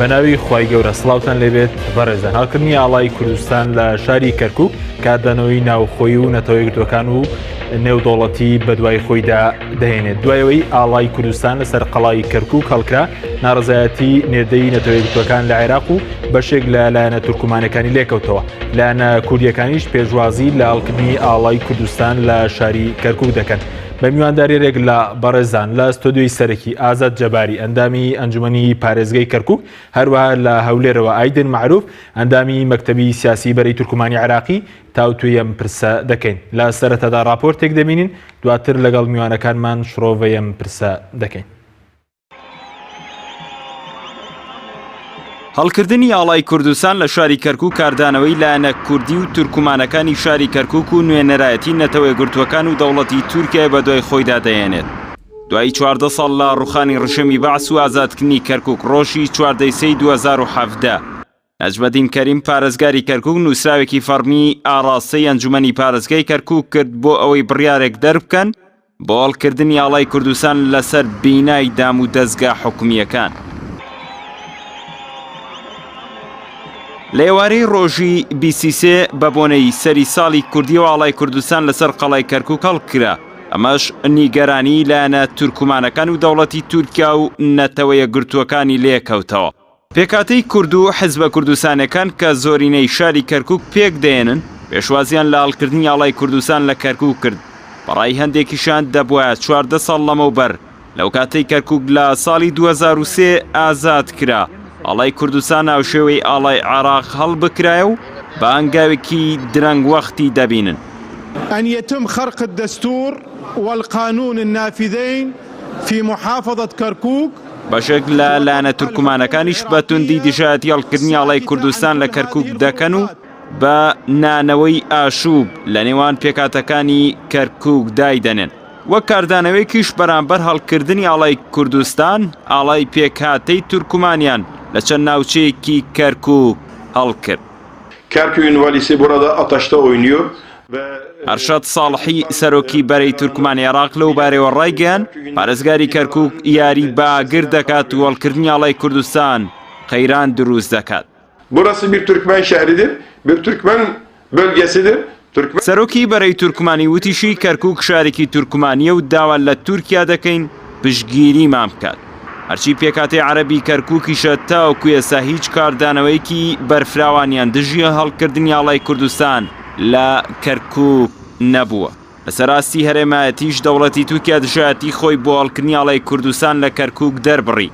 بەناوی خوای گەورە سڵاوتان لێبێت بەڕێزان. هەڵکردنی ئاڵای کوردستان لە شاری کەرکووک کاردانەوەی ناوخۆیی و نەتەوە یەکگرتووەکان و نێودوڵەتی بەدوای خۆیدا دەهێنێت. دوایەوەی ئاڵای کوردستان لەسەر قەڵای کەرکووک هەڵکرا ناڕزایەتی نێردەی نەتەوە یەکگرتووەکان لە عێراق و بەشێک لە لایەنە تورکمانەکانی لێکەوتەوە. لایەنە کوردیەکانیش پێشوازی لە هەڵکردنی ئاڵای کوردستان لە شاری کەرکووک دەکەن. بە میوانداریێک لە بەڕێزان لە ستۆدیۆی سەرەکی ئازاد جەباری ئەندامی ئەنجومەنی پارێزگای کەرکووک، هەروەها لە هەولێرەوە ئایدن معروف ئەندامی مەکتەبی سیاسی بەرەی تورکمانی عێراقی تاوتوێ ئەم پرسە دەکەین. لە سەرەتادا راپۆرتێک دەبینین، دواتر لەگەڵ میوانەکانمان شڕۆڤەی ئەم پرسە دەکەین. هەڵکردنی ئاڵای کوردستان لە شاری کەرکووک کاردانەوەی لایەنە کوردی و تورکمانەکانی شاری کەرکووک و نوێنەرایەتی نەتەوە یەکگرتووەکان و دەوڵەتی تورکیا بەدوای خۆیدا دەهێنێت. دوای 14 ساڵ لە ڕوخانی ڕشەمی بەعس و ئازادکردنی کەرکووک ڕۆژی 14 سەی 2017 نەجمەدین کەریم پارێزگاری کەرکووک نووسراوێکی فەرمی ئاڕاستەی ئەنجومەنی پارێزگای کەرکووک کرد بۆ ئەوەی بڕیارێک دەربکەن بۆ هەڵکردنی ئاڵای کوردستان لەسەر بینای دام و دەستگا حکومیەکان. لە ئێوارەی ڕۆژی 23 بە بۆنەی سەری ساڵی کوردی و ئاڵای کوردستان لەسەر قەڵای کەرکووک هەڵکرا. ئەمەش نیگەرانی لایەنە تورکمانەکان و دەوڵەتی تورکیا و نەتەوە یەکگرتووەکانی لێکەوتەوە. پێکاتەی کورد و حیزبە کوردستانەکان کە زۆرینەی شاری کەرکووک پێک دێنن پێشوازیان لە هەڵکردنی ئاڵای کوردستان لە کەرکووک کرد. بەڕای هەندێکیشان دەبوایە 14 ساڵ لەمەوبەر لەو کاتەی کەرکووک لە ساڵی 2003 ئازاد کرا ئاڵای کوردستان ناوشێوەی ئاڵای عێراق هەڵبکرایە و بە ئەنگاوێکی درەنگ وەختی دەبینن. أن يتم خرق الدستور والقانون النافذين في محافظة كركوك. بەشێک لە لایەنە تورکمانەکانیش بە توندی دژایەتی هەڵکردنی ئاڵای کوردستان لە کەرکووک دەکەن و بە نانەوەی ئاشوب لە نێوان پێکاتەکانی کەرکووک دایدەنێن. وەک کاردانەوەیکیش بەرامبەر هەڵکردنی ئاڵای کوردستان ئاڵای پێکهاتەی تورکمانیان لە چەند ناوچەیەکی کەرکووک هەڵکرد. Kerkük'ün valisi burada ateşte oynuyor. ئەرشەد ساڵحی سەرۆکی بەرەی تورکمانی عێراق لەو بارەوە ڕایگەیاند پارێزگاری کەرکووک یاری باگر دەکات و هەڵکردنی ئاڵای کوردستان قەیران دروست دەکات. Burası bir Türkmen şehridir, bir Türkmen bölgesidir. سەرۆکی بەرەی تورکمانی وتیشی کەرکووک شارێکی تورکمانیە و داوا لە تورکیا دەکەین پشتگیری مام بکات. هەرچی پێکاتی عەرەبی کەرکووکیشە تاوەکو ئێستا هیچ کاردانەوەیەکی بەرفراوانیان دژیە هەڵکردنی ئاڵای کوردستان لە کەرکووک نەبووە. لە سەراستی هەرێمایەتیش دەوڵەتی تورکیا دژایەتی خۆی بۆ هەڵکردنی ئاڵای کوردستان لە کەرکووک دەربڕی.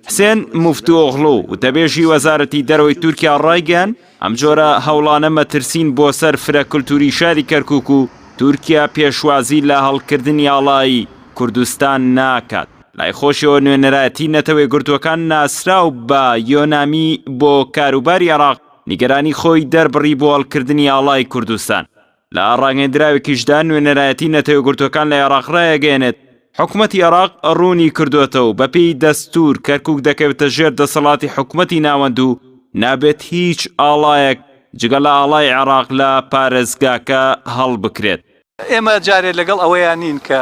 حسێن موفتووغڵو وتەبێژی وەزارەتی دەرەوەی تورکیا ڕایگەیاند ئەم جۆرە هەوڵانە مەترسین بۆ سەر فرە کولتوری شاری کەرکووک و تورکیا پێشوازی لە هەڵکردنی ئاڵای کوردستان ناکات. لای خۆشەوە نوێنەرایەتی نەتەوە یەکگرتووەکان ناسراو بە یۆنامی بۆ کاروباری عێراق نیگەرانی خۆی دەربڕی بۆ هەڵکردنی ئاڵای کوردستان. لە ڕاگەیەندراوێکیشدا نوێنەرایەتی نەتەوە یەکگرتووەکان لە عێراق ڕایەگەیەنێت حکوومەتی عێراق ڕوونی کردوێتەوە بەپێی دەستور کەرکووک دەکەوێتە ژێر دەسەڵاتی حکوومەتی ناوەند و نابێت هیچ ئاڵایەک جگە لە ئاڵای عێراق لە پارێزگاکە هەڵبکرێت. ئێمە جارێ لەگەڵ ئەوەیان نین کە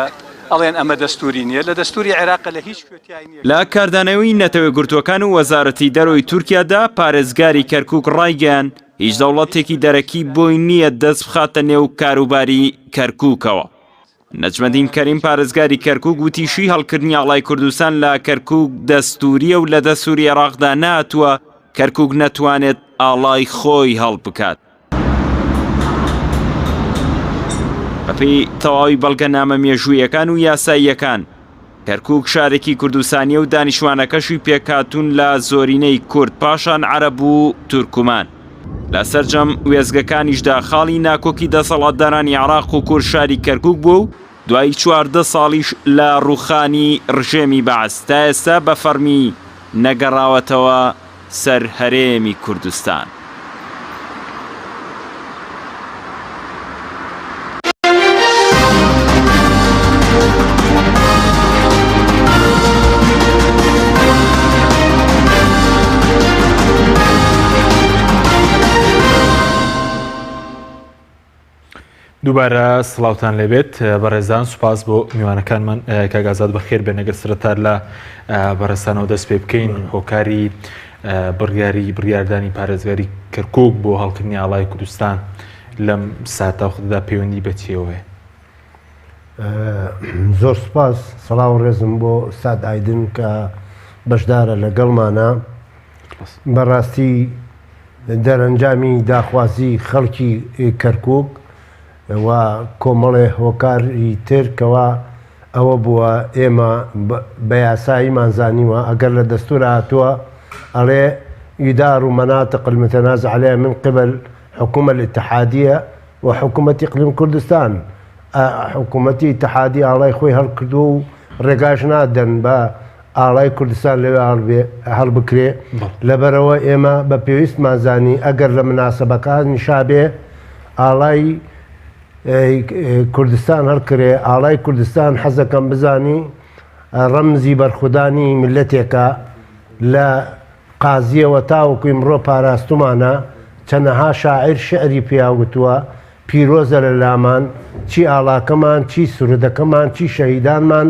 ئەڵێن ئەمە دەستوری نییە لە دەستوری عێراق لە هیچ کوێتیای نییە. لە کاردانەوەی نەتەوە یەکگرتووەکان و وەزارەتی دەرەوەی تورکیادا پارێزگاری کەرکووک ڕایگەیاند هیچ دەوڵەتێکی دەرەکی بۆی نییە دەست بخاتە نێو کاروباری کەرکووکەوە. نەجمەدین کەریم پارێزگاری کەرکووک وتیشی هەڵکردنی ئاڵای کوردستان لە کەرکووک دەستوریە و لە دەستوری عێراقدا ناتووە کەرکووک نەتوانێت ئاڵای خۆی هەڵبکات. بەپێی تەواوی بەڵگەنامە مێژوویەکان و یاساییەکان کەرکووک شارێکی کوردستانیە و دانیشتوانەکەشی پێکهاتوون لە زۆرینەی کورد پاشان عەرەب و تورکمان. لە سەرجەم وێزگەکانیشدا خاڵی ناکۆکی دەسەڵاتدارانی عێراق و کورد شاری کەرکووک بوو و دوای 14 ساڵیش لە ڕوخانی ڕژێمی بەعس تا ئێستا بە فەرمی نەگەڕاوەتەوە سەر هەرێمی کوردستان. دووبارە سڵاوتان لێبێت بەڕێزان سوپاس بۆ میوانەکانمان کاگازات بەخێر بێ نەگەر سەرەتا لە بەڕێستانەوە دەست پێ بکەین هۆکاری بڕیاردانی پارێزگاری کەرکووک بۆ هەڵکردنی ئاڵای کوردستان لەم ساتاوخدا پەیوەندی بە چێوەیە. زۆر سوپاس سەڵاو ڕێزم بۆ سات ئایدن کە بەشدارە لەگەڵمانە بەڕاستی دەرەنجامی داخوازی خەڵکی کەرکووک و کۆمەڵێ هۆکاری ترکەوە ئەوە بووە ئێمە بە یاساییمان زانیوە ئەگەر لە دەستور هاتووە ئەڵێ ئیدار و مناطق المتنازع عليها من قبل حكومة الاتحادية وحكومة إقليم كردستان. حكومة اتحادية الله يخوي هالكردو رقاش نادن با الله كردستان لبي هالبكري لبروا إما ببيوست مازاني أجر لمناسبة كان شابه الله كردستان هالكري الله كردستان حزكم بزاني رمزي برخداني ملتك لا قازية وتاوكو امرو باراستمانا چەندەها شاعر شعری پیاوتووە پیرۆزە لە لامان چی ئاڵاکەمان چی سوورەکەمان چی شەهیدانمان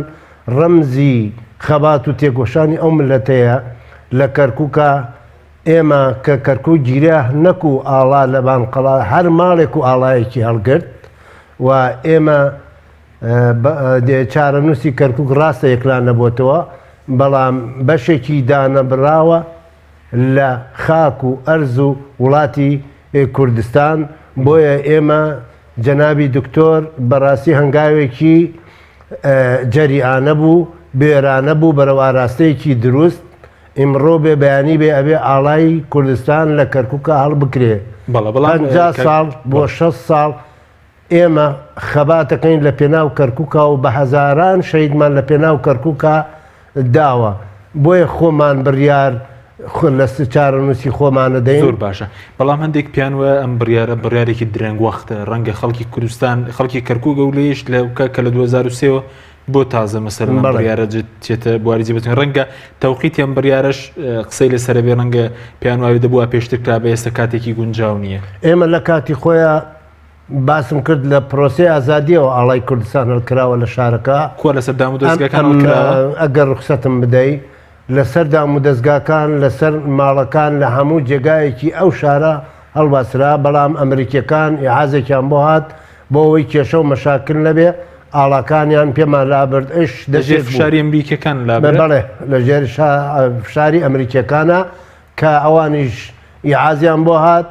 ڕەمزی خەبات و تێگۆشانی ئەو ملەتەیە لە کەرکووکە ئێمە کە کەرکوو گیرە نەکو ئاڵا لە بانقەڵا هەر ماڵێک و ئاڵایەکی هەڵگرت و ئێمە چارەنووسی کەرکووک ڕاستە یەکلان نەبووتەوە بەڵام بەشێکی دانەبراوە لە خاک و ئەرز و وڵاتی کوردستان بۆیە ئێمە جەنابی دکتۆر بەڕاستی هەنگاوێکی جەریئانە بوو بێرانە بوو بەرەو ئاراستەیەکی دروست ئیمڕۆ بێ بەیانی بێ ئەبێ ئاڵای کوردستان لە کەرکووکە هەڵ بکرێ 50 ساڵ بۆ 6 ساڵ ئێمە خەباتەکەین لە پێناو کەرکووکە و بە هەزاران شەیدمان لە پێناو کەرکووکە داوە بۆیە خۆمان بڕیار لە چارەنووسی خۆمانە دەین. زۆر باشە بەڵام هەندێک پیانوە ئەم بڕیارێکی درەنگ وەختە ڕەنگە خەڵکی کوردستان خەڵکی کەرکووک و لێش لەکە کە لە 2023 بۆ تازە مەسەر بڕیارە چێتە بواری جێبێتن ڕەنگە تەوقیتی ئەم بڕیارەش قسەی لە سەرەبێ ڕەنگە پیانواوی دەبووە پێشتر کرا بە ئێستا کاتێکی گونجاو نییە. ئێمە لە کاتی خۆیان باسم کرد لە پرۆسی ئازادیەوە ئاڵای کوردستان هەڵکراوە لە شارەکە کۆ لەسەر دام و دەستگاکان ئەگەر ڕخسەتم بدەیت لەسەر دام و دەستگاکان لەسەر ماڵەکان لە هەموو جێگایەکی ئەو شارە هەڵباسرا بەڵام ئەمریکیەکان ئیعازێکیان بۆ هات بۆ ئەوەی کێشە و مەشاکل نەبێ ئاڵاکانیان پێمان لابرد ئەش دەژێت فشاری ئەمریکیەکان بەڵێ لە ژێر فشاری ئەمریکیەکانە کە ئەوانیش ئیعازیان بۆ هات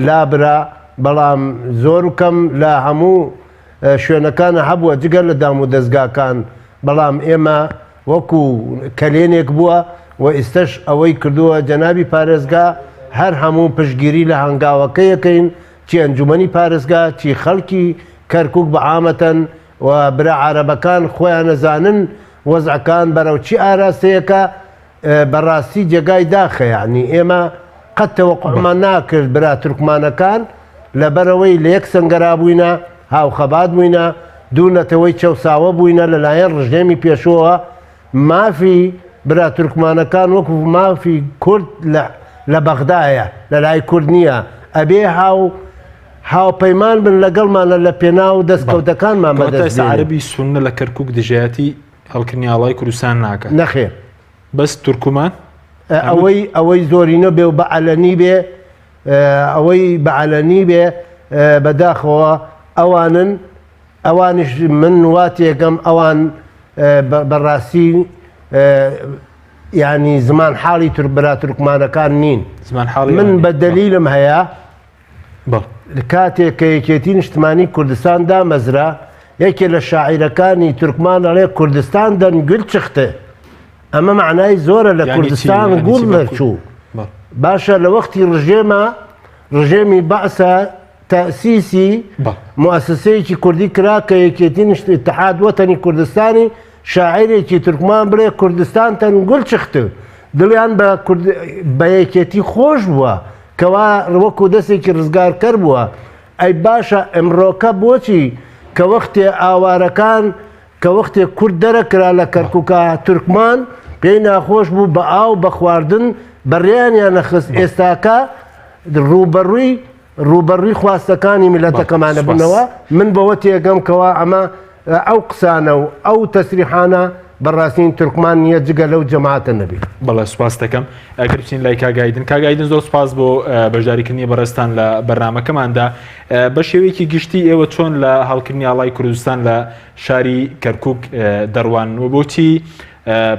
لابرا بەڵام زۆر و کەم لە هەموو شوێنەکانە هەبووە جگەر لە دام و دەستگاکان بەڵام ئێمە وەکو کەلێنێک بووە و ئێستش ئەوەی کردووە جەنابی پارێزگا هەر هەموو پشتگیری لە هەنگاوەکە یەکەین چی ئەنجومەنی پارێزگا چی خەڵکی کەرکووک بەعامەتەن و برا عەرەبەکان خۆیان نەزانن وەزعەکان بەرەو چی ئاراستەیەکە بەڕاستی جێگای داخە یعنی ئێمە قەت تەوەقوعمان ناکرد برا تورکمانەکان لەبەرەوەی لە یەک سەنگەرا بووینە هاوخەبات بووینە دوو نەتەوەی چەوساوە بووینە لەلایەن ڕژێمی پێشەوە مافی برا تورکمانەکان وەکو مافی کورد لە بەغدایە لە لای کورد نییە ئەبێ هاوپەیمان بن لەگەڵمانە لە پێناو دەستکەوتەکانمان بەدەست عەرەبی سوننە لە کەرکووک دژایەتی هەڵکردنی ئاڵای کوردستان ناکات نەخێر بەس تورکمان ئەوەی زۆرینە بێ و بەعەلەنی بێ ئەوەی بەعەلەنی بێ بەداخەوە ئەوانش من واتێکم ئەوان بەڕاستی ینی زمان حاڵی برا تورکمانەکان نین من بە دەلیلم هەیە کاتێک کە یەکێتی نیشتمانی کوردستان دامەزرا یەکێ لە شاعیرەکانی تورکمان ئەڵێ کوردستان دەنگل چختە ئەمە معنای زۆرە لە کوردستان گوڵ دەرچوو باشە لە وەختی ڕژێمی بەعسە تەسیسی مؤسسەیەکی کوردی کرا کە یەکێتی اتحاد وەتەنی کوردستانی شاعیرێکی تورکمان بڵێ کوردستان تەنگل چختە دڵیان بە یەکێتی خۆش بووە کەوا وەکو دەستێکی ڕزگارکەر بووە ئەی باشە ئەمڕۆکە بۆچی کە وەختێ ئاوارەکان کە وەختێ کورد دەرەکرا لە کەرکووکە تورکمان پێی ناخۆش بوو بە ئاو بە خواردن بەڕێیانیان نەخست ئێستاکە ڕووبەڕووی ڕوبەڕووی خواستەکانی میلەتەکەمانە بنەوە من بەوە تێگەم کەوا ئەمە ئەو قسانە و ئەو تەسریحانە بەڕاستین تورکمان نییە جگە لەو جەماعەتە نەبێت. بەڵێ سوپاس دەکەم ئەگەر بچین لای کاگایدن زۆر سوپاس بۆ بەشداریکردنی بەڕێستان لە بەرنامەکەماندا بە شێوەیەکی گشتی ئێوە چۆن لە هەڵکردنی ئاڵای کوردستان لە شاری کەرکووک دەڕوان و بۆچی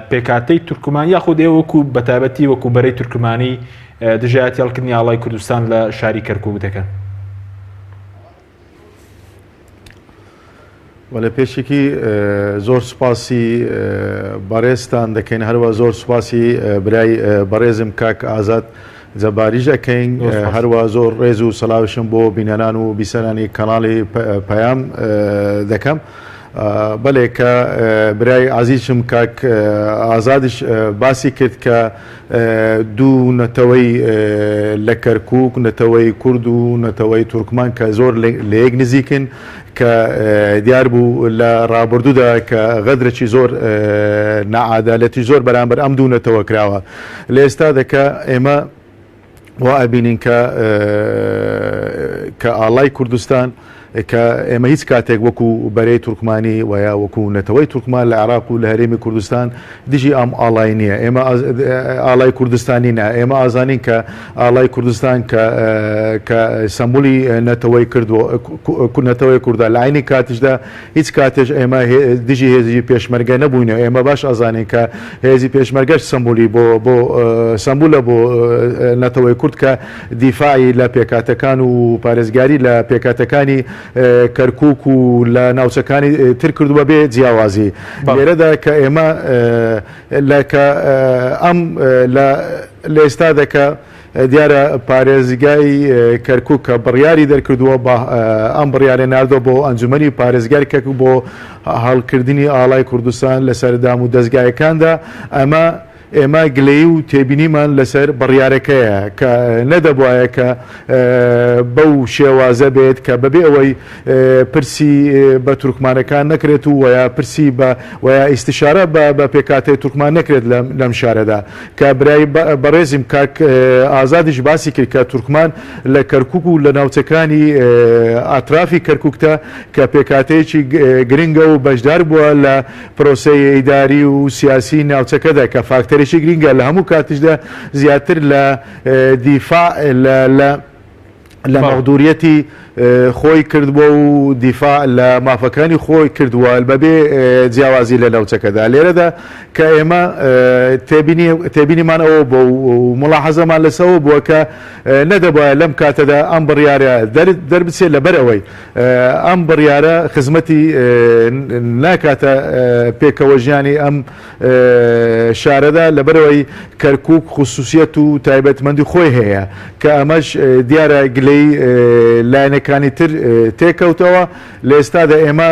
پێکاتەی تورکمان یاخود ئێوە وەکو بەتابەتی وەکو بەرەی تورکمانی دژایەتی هەڵکردنی ئاڵای کوردستان لە شاری کەرکووک دەکەن؟ وەلە پێشێکی زۆر سوپاسی بەڕێزتان دەکەین هەروە زۆر سوپاسی برای بەڕێزم کاک ئازاد جەباریش ئەەکەین هەروە زۆر ڕێز و سەلاوشم بۆ بینەران و بیسەرانی کەناڵی پەیام دەکەم. بەڵێ کە برای عزیزم کاک ئازادش باسی کرد کە دوو نەتەوەی لە کەرکووک نەتەوەی کورد و نەتەوەی تورکمان کە زۆر لە یەک نزیکن کە دیار بوو لە ڕابردوودا کە غەدرێکی زۆر نەعادالەتی زۆر بەرامبەر ئەم دوو نەتەوە کراوە. لە ئێستا دەکە ئێمە وا ئەبینین کە ئاڵای کوردستان کە ئێمە هیچ کاتێک وەکو بەرەی تورکمانی ویا وەکو نەتەوەی تورکمان لە عێراق و لە هەرێمی کوردستان دژی ئەم ئاڵای نییە. ئێمە ئاڵای کوردستانی نە ئێمە ئازانین کە ئاڵای کوردستان کە سمبولی نەتەوەی نەتەوەی کووردا لە عینی کاتیشدا هیچ کاتێش ئێمە دژی هێزی پێشمەرگە نەبووینە. ئێمە باش ئازانین کە هێزی پێشمەرگەش سمبولی بۆ سمبولە بۆ نەتەوەی کورد کە دیفاعی لە پێکاتەکان و پارێزگاری لە پێکاتەکانی کەرکووک و لە ناوچەکانی تر کردووە بێ جیاوازی. لێرەدا کە ئێمە ئەم لە ئێستا دەکە دیارە پارێزگای کەرکووک کە بڕیاری دەرکردووە ئەم بڕیارە ناردۆ بۆ ئەنجومەنی پارێزگاری کەرکووک بۆ هەڵکردنی ئاڵای کوردستان لە سەردام و دەستگایەکاندا ئێمە گلەی و تێبینیمان لەسەر بڕیارەکەیە کە نەدەبواە کە بەو شێوازە بێت کە بەبێ ئەوەی پرسی بە تورکمانەکان نەکرێت و ویا پرسی ویا ئیستیشارە بە پێکاتی تورکمان نەکرێت لەم شارەدا کە برای بەڕێزیم کاک ئازادیش باسی کرد کە تورکمان لە کەرکووک و لە ناوچەکانی ئاطرافی کەرکووکتە کە پێکاتەیەکی گرنگە و بەشدار بووە لە پرۆسەی ئیداری و سیاسی ناوچەکەدا کە فاکتەر گرینگە لە هەموو کاتیشدا زیاتر لە دیفاع لە مەغدوریەتی خۆی کردبووە و دیفاع لە مافەکانی خۆی کردووە بەبێ جیاوازی لە ناوچەکەدا. لێرەدا کە ئێمە تێبینیمان ئەوە بۆ ملاحەزەمان لەسەوە بووە کە نەدەبواە لەم کاتەدا ئەم بڕیارە دەربچێت لەبەرەوەی ئەم بڕیارە خزمەتی ناکاتە پێکەوە ژیانی ئەم شارەدا لەبەرەوەی کەرکووک خصوصیەت و تایبەتمەندی خۆی هەیە کە ئەمەش دیارە گلەی لایەنەکانی تر تێکەوتەوە. لە ئێستادا ئێمە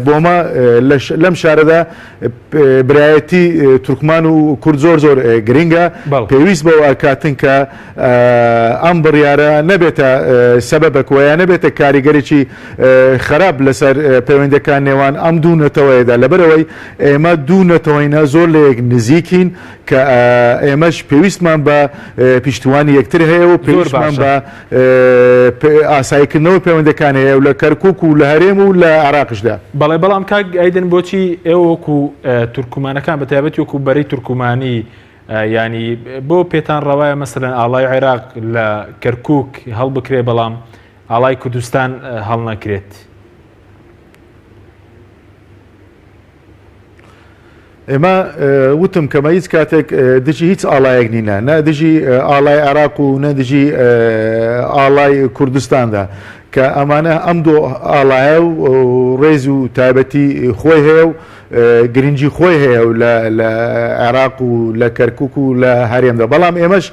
بۆمە لەم شارەدا برایەتی تورکمان و کورد زۆر گرنگە پێویست بەوە کاتن کە ئەم بڕیارە نەبێتە سەبەبک ویان نەبێتە کاریگەرێکی خراپ لەسەر پەیوەندەکان نێوان ئەم دوو نەتەوەیدا. لەبەرەوەی ئێمە دوو نەتەوەینە زۆر لە یەک نزیکین کە ئێمەش پێویستمان بە پیشتوانی یەکتر هەیە و پێویستمان بە ئاساییکردنەوە پەیوەندەکان هەیە و لە کەرکووک و لە هەرێم و لە عێراقشدا. بەڵام کاک ئەیدن بۆچی ئێوە وەکو تورکمانەکان بە تایبەتی وەکو بەرەی تورکمانی ینی بۆ پێتان ڕەوایە مەسەلەن ئاڵای عێراق لە کەرکووک هەڵبکرێ بەڵام ئاڵای کوردستان هەڵ نەکرێت؟ ئێمە وتم کەمە هیچ کاتێک دژی هیچ ئاڵایەک نینە نە دژی ئاڵای عێراق و نەدژی ئاڵای کوردستاندا کە ئەمانە ئەم دوو ئاڵایە و ڕێز و تایبەتی خۆی هەیە و گرنگی خۆی هەیە و لە عێراق و لە کەرکووک و لە هەرێمدا. بەڵام ئێمەش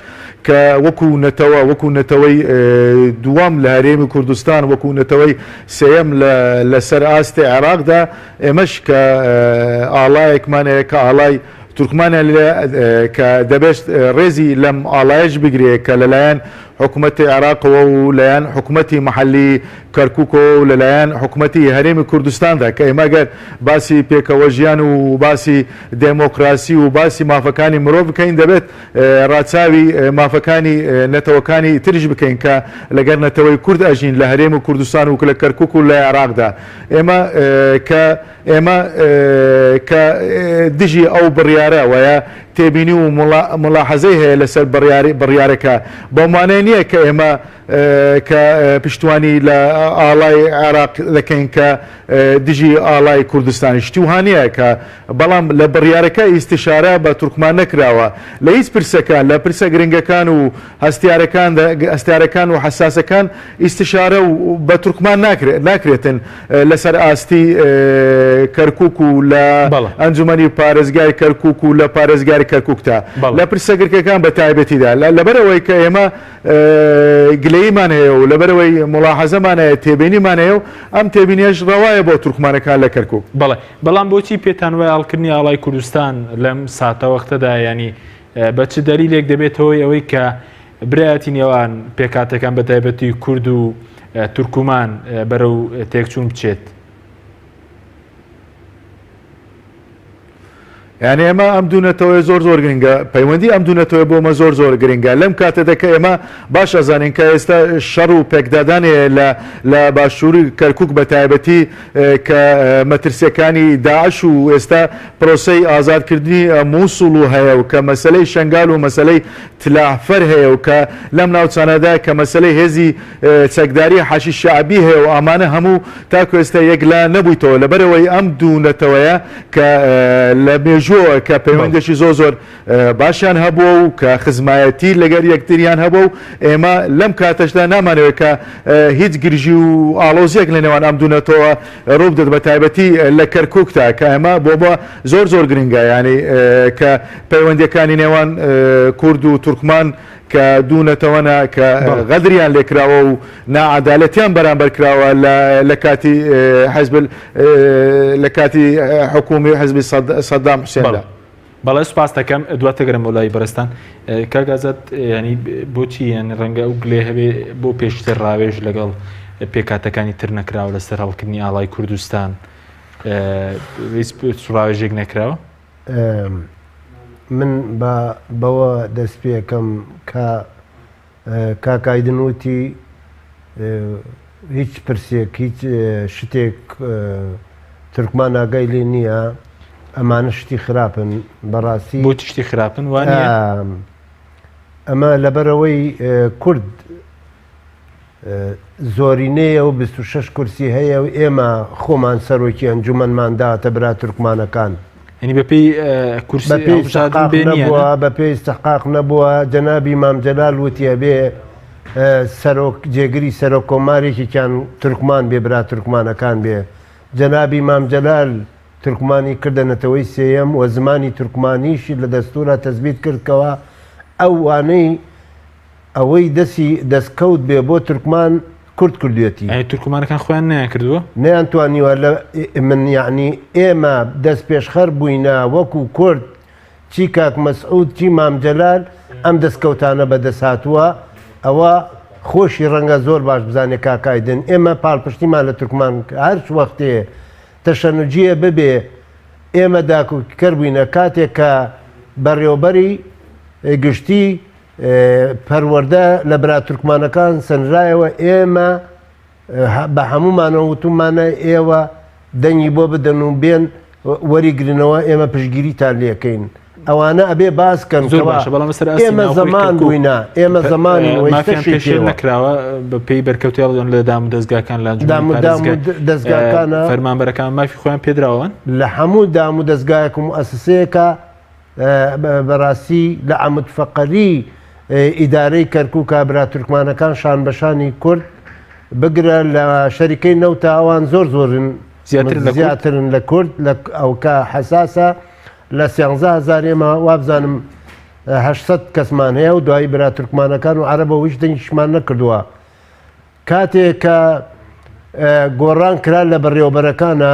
کە وەکو نەتەوەی دووەم لە هەرێمی کوردستان وەکو نەتەوەی سێەم لەسەر ئاستی عێراقدا ئێمەش کە ئاڵایەکمان هەیە کە ئاڵای تورکمانە کە دەبێت ڕێزی لەم ئاڵایەش بگرێت کە لەلایەن حکوومەتی عێراقەوە و لەیان حکوومەتی محلی کەرکووکەوە و لەلایەن حکوومەتی هەرێمی کوردستاندا کە ئێمەگەر باسی پێکەوە ژیان و باسی دموکراسی و باسی مافەکانی مرۆڤ بکەین دەبێت ڕاچاوی مافەکانی نەتەوەکانی ترش بکەین کە لەگەر نەتەوەی کورد ئەژین لە هەرێمی کوردستان و لە کەرکووک و لە عێراقدا ئێمە کە دژی ئەو بڕیارە وایە تێبینی و ملاحەزەی هەیە لەسەر بڕیارەکە بەمانە نییە کە ئێمە کە پشتوانی لە ئاڵای عێراق دەکەین کە دژی ئاڵای کوردستانی شتیوهانیە کە بەڵام لە بڕیارەکە ئیستشارە بە تورکمان نەکراوە لە هیچ پرسەکان لە پرسە گرنگەکان و هەستیارەکان و حساسەکان ئیستشارە و بە تورکمان ناکرێتن لەسەر ئاستی کەرکووک و لە ئەنجومەنی پارێزگای کەرکووک و لە پارێزگاری کەرکووکتا لە پرسەگرکەکان بە تایبەتیدا لەبەرەوەی کە ئێمە گلەیمان هەیە و لەبەرەوەی ملاحەزەمان هەیە تێبینیمان هەیە و ئەم تێبینیش ڕەوایە بۆ تورکمانەکان لە کەرکووک بەڵام بۆچی پێتان وای هەڵکردنی ئاڵای کوردستان لەم ساتە وەختەدا ینی بە چ دەلیلێک دەبێتەوەی ئەوەی کە برایەتی نێوان پێکاتەکان بە تایبەتی کورد و تورکمان بەرەو تێکچوون بچێت یعنی ئێمە ئەم دوونەتەوەی زۆر گرنگە پەیوەندی ئەم دوونەتەوەی بۆمە زۆر گرنگە لەم کاتەدەکە ئێمە باش ئەزانین کە ئێستا شەڕ و پێکدادانێ لە باشووری کەرکووک بە تایبەتی کە مەترسیەکانی داعش و ئێستا پرۆسەی ئازادکردنی مووسڵ و هەیە و کە مەسلەی شنگال و مەسلەی تلافەر هەیە و کە لەم ناوچانەدا کە مەسلەی هێزی چەکداری حەشی شعبی هەیە و ئەمانە هەموو تاکو ئێستا یەکلا نەبوویتەوە لەبەرەوەی ئەم دوونەتەوەیە کە لە مێژووە کە پەیوەندێکی زۆر باشیان هەبووە و کە خزمایەتی لەگەر یەکتریان هەبوو و ئێمە لەم کاتەشدا نامانەوە کە هیچ گرژی و ئاڵۆزیەک لە نێوان ئەم دوونەتەوە ڕوو بدات بە تایبەتی لە کەرکووکتا کە ئێمە بۆ زۆر گرنگە ینی کە پەیوەندیەکانی نێوان کورد و تورکمان کە دوونەتەوەنە کە غەدریان لێکراوە و ناعادالەتیان بەرامبەر کراوە لە کاتی حکومی حزبی سەدام حوسێندا. بەڵێ سوپاس دەکەم دواتە گەرم وڵای بەرستان کاگازات ینی بۆچی یان ڕەنگە ئەو گلێ هەبێ بۆ پێشتر ڕاوێژ لەگەڵ پێکاتەکانی تر نەکراوە لەسەر هەڵکردنی ئاڵای کوردستان ڕاوێژێک نەکراوە؟ من بەوە دەست پێکەم کە کاکایدنوتی هیچ پرسێک هیچ شتێک تورکمان ئاگای لێ نییە ئەمانە شتی خراپن بەڕاستی بۆ شتی خراپن وانە ئەمە لەبەرەوەی کورد زۆرینەیە و 26 کورسی هەیە و ئێمە خۆمان سەرۆکی ئەنجومەنمانداتە برا تورکمانەکان ینی بەپێی کورسی نەبووە بەپێی استحقاق نەبووە جەنابی مام جەلال وتیە بێ جێگری سەرۆک کۆمارێکیان تورکمان بێ برا تورکمانەکان بێ جەنابی مام جەلال تورکمانی کردنەتەوەی سێیەم و زمانی تورکمانیشی لە دەستورە تەزبیت کردکەوە ئەو وانەی ئەوەی دەستکەوت بێ بۆ تورکمان کورد کردوێتی تورکمانەکان خۆیان نیان کردووە نەیانتوانیوە من یعنی ئێمە دەست پێشخەر بووینە وەکو کورد چی کاک مەسعود چی مام جەلال ئەم دەستکەوتانە بەدەست هاتووە ئەوە خۆشی ڕەنگە زۆر باش بزانێ کاکایدن ئێمە پاڵپشتیمان لە تورکمان هەر وەختێ تەشەنوجیە ببێ ئێمە داکوکەر بووینە کاتێک کە بەڕێوەبەری گشتی پەروەردە لە برا تورکمانەکان سنجرایەوە ئێمە بە هەمومانەوە وتومانە ئێوە دەنگی بۆ بدەن و بێن وەریگرنەوە ئێمە پشگیریتان لێکەین ئەوانە ئەبێ باسکەن ئێمە زەمان بووینە ئێمە زەمانی نەکراوە بە پێی بەرکەوتیان لە دام و دەستگاکان لە دەستگاکانە فەرمانبەرەکان مافی خۆیان پێدراوەن لە هەموو دام و دەستگایەک و مؤسسەیەکە بەڕاستی لە عەمودفەقەری ئیدارەی کەرکووک برا تورکمانەکان شان بەشانی کورد بگرە لە شەریکەی نەوتە ئەوان زۆرن زیاترن لە کورد ئەو کە حەساسە لە 11,000 ئێمە وابزانم 800 کەسمان هەیە و دوایی برا تورکمانەکان و عەرەبەوەیش دەنگیشمان نەکردووە کاتێک کە گۆڕان کرا لە بەڕێوەبەرەکانە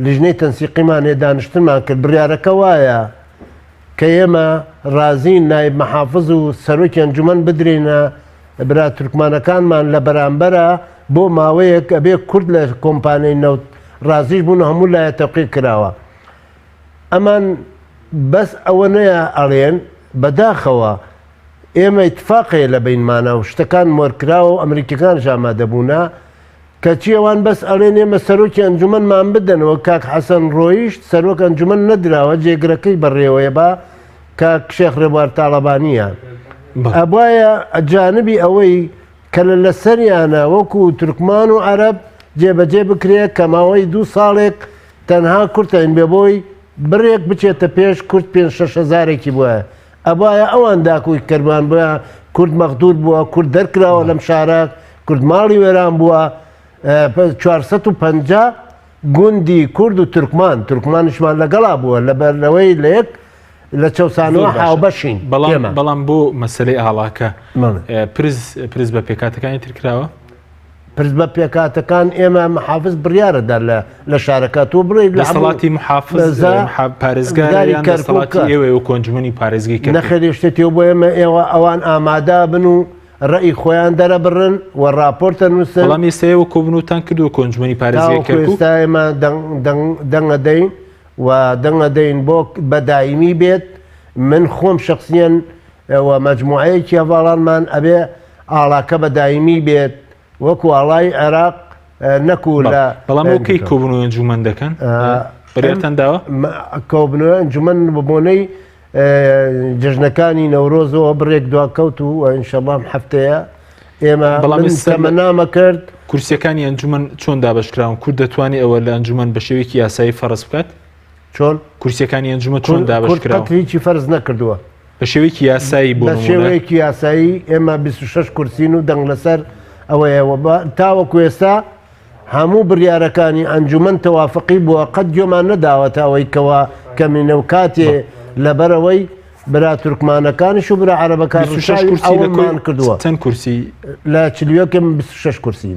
لیژنەی تەنسیقیمان هێ دانیشتنمان کرد بڕیارەکە وایە کە ئێمە ڕازین نایب مەحافظ و سەرۆکی ئەنجومەن بدرێنە برا تورکمانەکانمان لە بەرامبەرە بۆ ماوەیەک ئەبێ کورد لە کۆمپانیای نەوت ڕازیش بوون هەموو لایە تەوقیع کراوە. ئەمان بەس ئەوە نەیە ئەڵێن بەداخەوە ئێمە اتفاقەیە لە بینمانە و شتەکان مۆرکراوە و ئەمریکەکانش ئامادەبوونا کەچی ئەوان بەس ئەڵێن ئێمە سەرۆکی ئەنجومەنمان بدەنەوە کاک حەسەن ڕۆیشت سەرۆک ئەنجومەن نەدراوە جێگرەکەی بەڕێوەیە بە کاک شێخ ڕێبوار تاڵەبانیە ئەبایە ئەجانبی ئەوەی کە لە سەریانە وەکو تورکمان و عەرەب جێبەجێ بکرێت کە ماوەی 2 ساڵێک تەنها کورتین بێ بۆی بڕێک بچێتە پێش کورد 5-6 بووە ئەبایە ئەوان داکوی کەرمان بووە کورد مەغدور بووە کورد دەرکراوە لەم شارە کورد ماڵی وێران بووە 450 گوندی کورد و تورکمانشمان لەگەڵا بووە لەبەرەوەی لە یەک لە چەسانەوە هاوبەشین بەڵام بۆ مەسلەی ئاڵاکە پرز بە پێکاتەکانی ترکراوە پرس بە پێکاتەکان ئێمە محافظ بڕیارەدا لە شارەکە تۆ بڕێ لە سەڵاتی محافظ پارێزگاری ئێوە و کۆنجمەنی پارێزگی کرد نەخێری شتێتی بۆ ئێمە ئێوە ئەوان ئامادا بن و ڕێی خۆیان دەرە بڕن و راپۆرتە نووسن بەڵام ئێستەوە کۆبنوتان کرد و کۆنجمەنی پارێزگی ئێستا ئێمە دەنگە دەین و دەنگە دەین بۆ بەدایمی بێت من خۆم شخصیان و مەجموعەیەکی هەواڵانمان ئەبێ ئاڵاکە بەدایمی بێت وەکو ئاڵای عێراق نەکو لە بەڵام ئەوکەی کۆبنەوە ئەنجومەن دەکەن بەریارتان داوە کۆبنەوە ئەنجومەن ببوونەی جژنەکانی نەورۆزەوە بڕێک دواکەوت و ئینشەڵام هەفتەیە ئێمە تەمەنامە کرد کورسیەکانی ئەنجومەن چۆن دابشکراون کورد دەتوانێت ئەوە لە ئەنجومەن بە شێوەیەکی یاسایی فەرز بکات چۆن کورسیەکانی ئەنجومەن چۆن دابشکراون هیچی فەرز نەکردووە بە شێوەیەکی یاسایی بۆ بە شێوەیەکی یاسایی ئێمە 26 کورسین و دەنگ لەسەر ئەوەیەوە تاوەکو ئێستا هەموو بڕیارەکانی ئەنجومەن تەوافقی بووە قەت گوێمان نەداوەتە ئەوەی کەوا کەمینە و کاتێ لەبەرەوەی برا تورکمانەکانیش و برا عەرەبەکان ئەومان کردووە چەند کورسی لە چلیۆکم 26 کورسی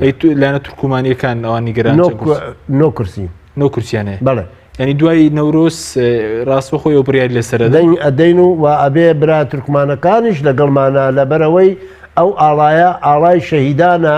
لایەنە تورکمانیەکان ئەوانی گەران 9 کورسی 9 کورسیانەیە بەڵێ ینی دوای نەورۆز ڕاستەخۆی و بڕیار لەسەر ئەدەین و ئەبێ برا تورکمانەکانیش لەگەڵمانە لەبەرەوەی ئەو ئاڵایە ئاڵای شەهیدانە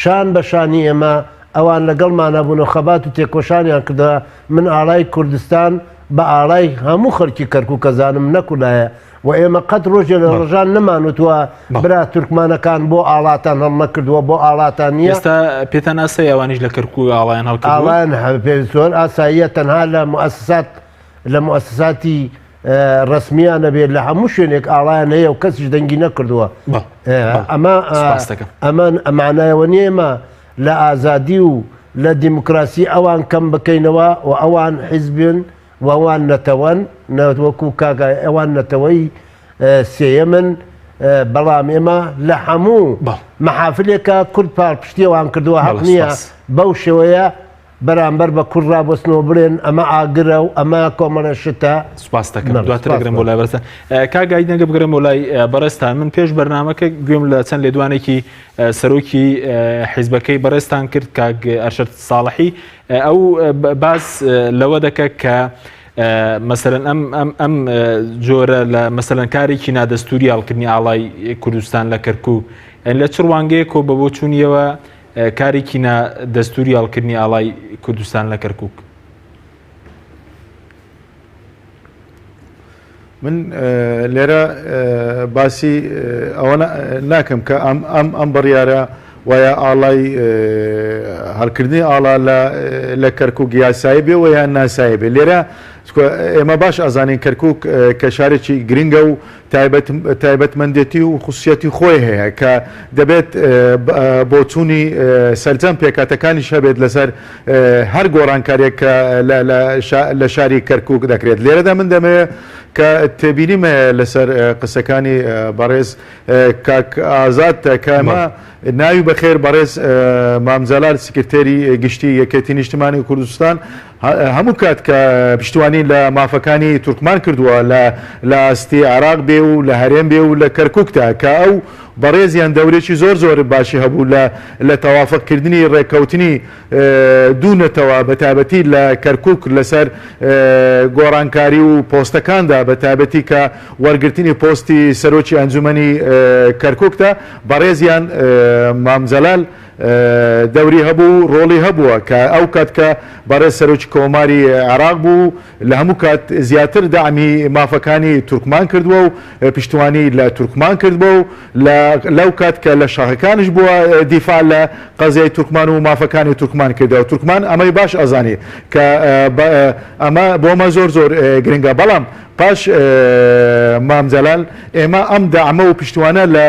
شان بە شانی ئێمە ئەوان لەگەڵمانە بوون و خەبات و تێکۆشانیان کردەوە من ئاڵای کوردستان بە ئاڵای هەموو خەڵکی کەرکووک کەزانم نەکولایە و ئێمە قەت ڕۆژێ لە ڕژان نەمانوتووە برا تورکمانەکان بۆ ئاڵاتان هەڵ نەکردووە بۆ ئاڵاتان نییە ئێستا پێتان ئاسایی ئەوانیش لە کەرکووک ئاڵایان ئاڵایان زۆر ئاساییە تەنها لە مؤسساتی ڕسمیانە بێت لە هەموو شوێنێک ئاڵایان هەیە و کەسیش دەنگی نەکردووە ئەمان ئەمانایەوە نیێمە لە ئازادی و لە دیموکراسی ئەوان کەم بکەینەوە و ئەوان حیزبن و ئەوان نەتەوەن وەکو کاگای ئەوان نەتەوەی سێیەمن بەڵام ئێمە لە هەموو مەحافلێکە کورد پاڵپشتیەوان کردووە حەق نییە بەو شێوەیە بەرامبەر بە کوڕ ڕابستنەوە بڵێن ئەمە ئاگرە و ئەمە کۆمەڵە شتە سوپاس دەکەم دواترگرم بۆ لای بەرزە کاگای دەنگە بگرم بۆ لای بەڕێستان من پێش بەرنامەکە گوێم لە چەند لێدوانێکی سەرۆکی حیزبەکەی بەڕێستان کرد کاگ ئەرشەد ساڵحی ئەو باس لەوە دەکە کە مەسەرەن ئەم جۆرە لە مەسەرەن کارێکی نادەستوری هەڵکردنی ئاڵای کوردستان لە کەرکووک لە چ ڕوانگەیەکۆ بە بۆ چوونیەوە کارێکی دەستوری هەڵکردنی ئاڵای کوردستان لە کەرکووک من لێرە باسی ئەوە ناکەم کە ئەم بڕیارە وایە ئاڵای هەڵکردنی ئاڵا لە کەرکووک یاسایی بێ و یان ناسایی بێ لێرە ئێمە باش ئازانین کەرکووک کە شارێکی گرنگە و تایبەتمەندێتی و خوسیەتی خۆی هەیە کە دەبێت بۆ چوونی سەرجەم پێکاتەکانی شەبێت لەسەر هەر گۆڕانکارێک کە لە شاری کەرکووک دەکرێت لێرەدا من دەمەوێت کە تێبینیمە لەسەر قسەکانی بەڕێز کاک ئازاد کەمە ناوی بەخێر بەڕێز مامزەلار سکرتێری گشتی یەکێتی نیشتیمانی کوردستان هەموو کات کە پشتیوانی لە مافەکانی تورکمان کردووە لە ئاستی عراق بێ و لە هەرێم بێ و لە کەرکووکدا کە ئەو بەڕێزیان دەورێکی زۆر باشی هەبوو لە تەوافقکردنی ڕێککەوتنی دوونەتەوە بە تایبەتی لە کەرکووک لەسەر گۆڕانکاری و پۆستەکاندا بە تایبەتی کە وەرگرتنی پۆستی سەرۆکی ئەنجومەنی کەرکووکدا بەڕێزیان مامزەلال دەوری هەبوو ڕۆڵی هەبووە کە ئەو کات کە بەڕێز سەرۆکی کۆماری عراق بوو لە هەموو کات زیاتر دامی مافەکانی تورکمان کردووە و پشتیوانی لە تورکمان کردبووە و لەو کات کە لە شاخەکانش بووە دیفاع لە قەزای تورکمان و مافەکانی تورکمان کردەوە تورکمان ئەمەی باش ئەزانی کە ئەمە بۆمە زۆر گرنگە بەڵام پاش مامزەلال ئێمە ئەم داعمە و پشتیوانە لە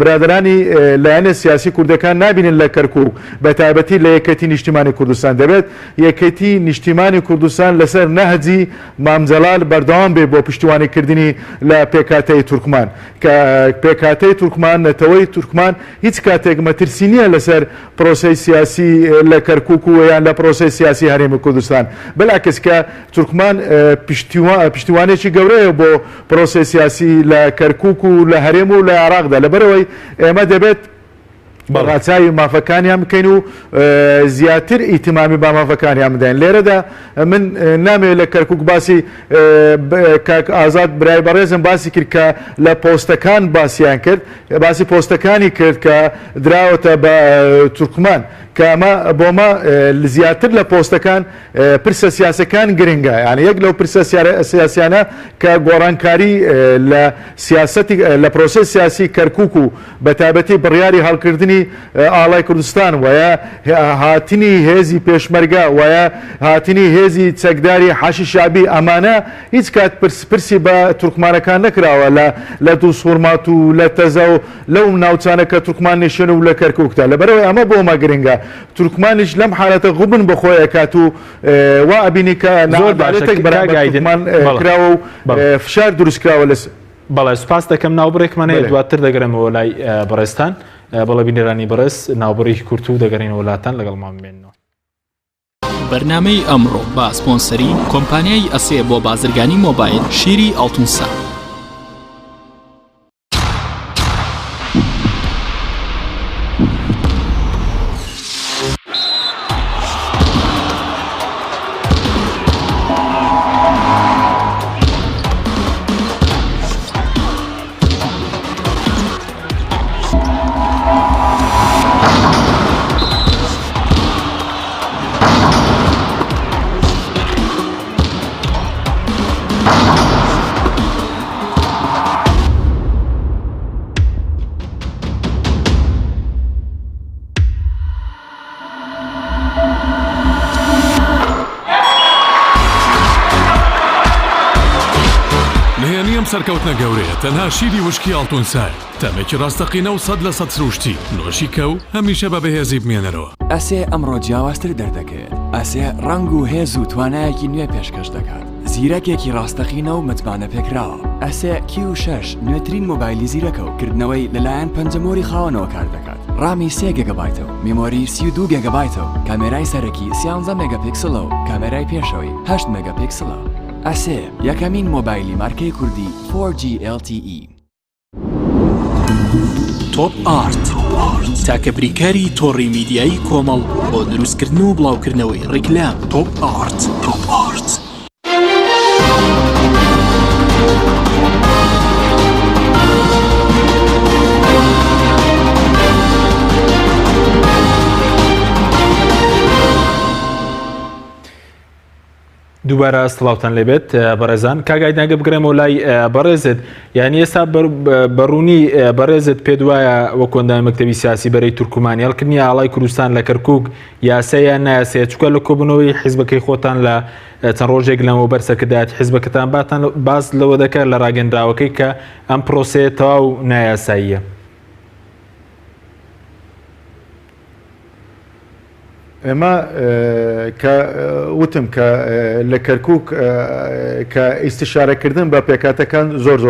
برادرانی لایەنە سیاسی کوردەکان نابینن لە کەرکووک بە تایبەتی لە یەکەتی نیشتیمانی کوردستان دەبێت یەکەتی نیشتیمانی کوردستان لەسەر نەهجی مامزەلال بەردەوام بێ بۆ پشتیوانیکردنی لە پێکاتەی تورکمان کە پێکاتەی تورکمان نەتەوەی تورکمان هیچ کاتێک مەترسی نییە لەسەر پرۆسەی سیاسی لە کەرکووک و یان لە پرۆسەی سیاسی هەرێمی کوردستان بەلاکەس کە تورکمان پشتیوانێکی گەورەیە بۆ پرۆسەی سیاسی لە کەرکووک و لە هەرێم و لە عراقدا لەبەرەوەی ئێمە دەبێت بەڕاچاوی مافەکانیان بکەین و زیاتر ئیتیمامی با مافەکانیان بدەین لێرەدا من نامەوێت لە کەرکووک باسی کاک ئازاد برای بەڕێزم باسی کرد کە لە پۆستەکان باسییان کرد باسی پۆستەکانی کرد کە دراوەتە بە تورکمان کە ئەمە بۆمە زیاتر لە پۆستەکان پرسە سیاسەکان گرنگە یعنی یەک لەو پرسە سیاسیانە کە گۆڕانکاری لە سیاسەتی لە پرۆسەی سیاسی کەرکووک و بە تایبەتی بڕیاری هەڵکردنی ئاڵای کوردستان وایە هاتنی هێزی پێشمەرگە وایە هاتنی هێزی چەکداری حەشی شعبی ئەمانە هیچ کات پرسی بە تورکمانەکان نەکراوە لە دووسوڕمات و لە تەزە و لەو ناوچانە کە تورکمان نشێن و لە کەرکووکدا لەبەرەوەی ئەمە بۆمە گرنگە تورکمانیش لەم حالەتە غوبن بەخۆی ئەکات و وا ئەبینی کە ناوەدارێتێک بەرامبەر تورکمان کراوە و فشار دروستکراوە لەس بەڵێ سوپاس دەکەم ناوبڕێکمانەیە دواتر دەگەرەمەوە لای بەڕێستان بەڵێ بینێرانی بەڕێز ناوبڕێکی کورت و دەگەڕێنەوە وڵاتان لەگەڵمان بمێنەوە. بەرنامەی ئەمڕۆ با سپۆنسەری کۆمپانیای ئەسێ بۆ بازرگانی مۆبایل شیری ئەڵتونسا. سەرکەوتنە گەورەیە تەنها شیری وشکی ئەڵتونسای تەمێکی ڕاستەقینە و 100% سروشتی نۆشی کەو هەمیشە بە بەهێزی بمێنەرەوە. ئەسێ ئەمڕۆ جیاوازتر دەردەکەوێت. ئەسێ ڕنگ و هێز و توانایەکی نوێ پێشکەش دەکات. زیرەکێکی ڕاستەقینە و متمانە پێکراوە. ئەسێ Q6 نوێترین مۆبایلی زیرەکە و کردنەوەی لەلایەن پەنجەمۆری خاوەنەوە کار دەکات. ڕامی 3 گیگابایتە و میمۆری 32 گیگابایتە و کامێرای سەرەکی 13 مێگاپیکسلە و کامێرای پێشەوەی 8 مێگاپیکسلە. ئەسێ یەکەمین مۆبایلی مارکەی کوردی 4G LTE. تۆپ ئارت تاکە بریکاری تۆڕی میدیایی کۆمەڵ بۆ دروستکردن و بڵاوکردنەوەی ڕیکلام. تۆپ ئارت. دووبارە سڵاوتان لێبێت بەڕێزان کاگایدناگە بگرێمەوە لای بەڕێزت یعنی ئێستا بەڕوونی بەڕێزت پێ دوایە وەکۆندای مەکتەبی سیاسی بەرەی تورکمانی هەڵکردنی ئاڵای کوردستان لە کەرکووک یاسەیە نایاسەیە چووکە لە کۆبوونەوەی حیزبەکەی خۆتان لە چەند ڕۆژێک لەمەوە بەرسەکردات حیزبەکەتان باتان باز لەوە دەکات لە ڕاگەندراوەکەی کە ئەم پرۆسەیە تەواو نایاساییە. ئێمە کە وتم کە لە کەرکووک کە ئیستشارەکردن بە پێکاتەکان زۆر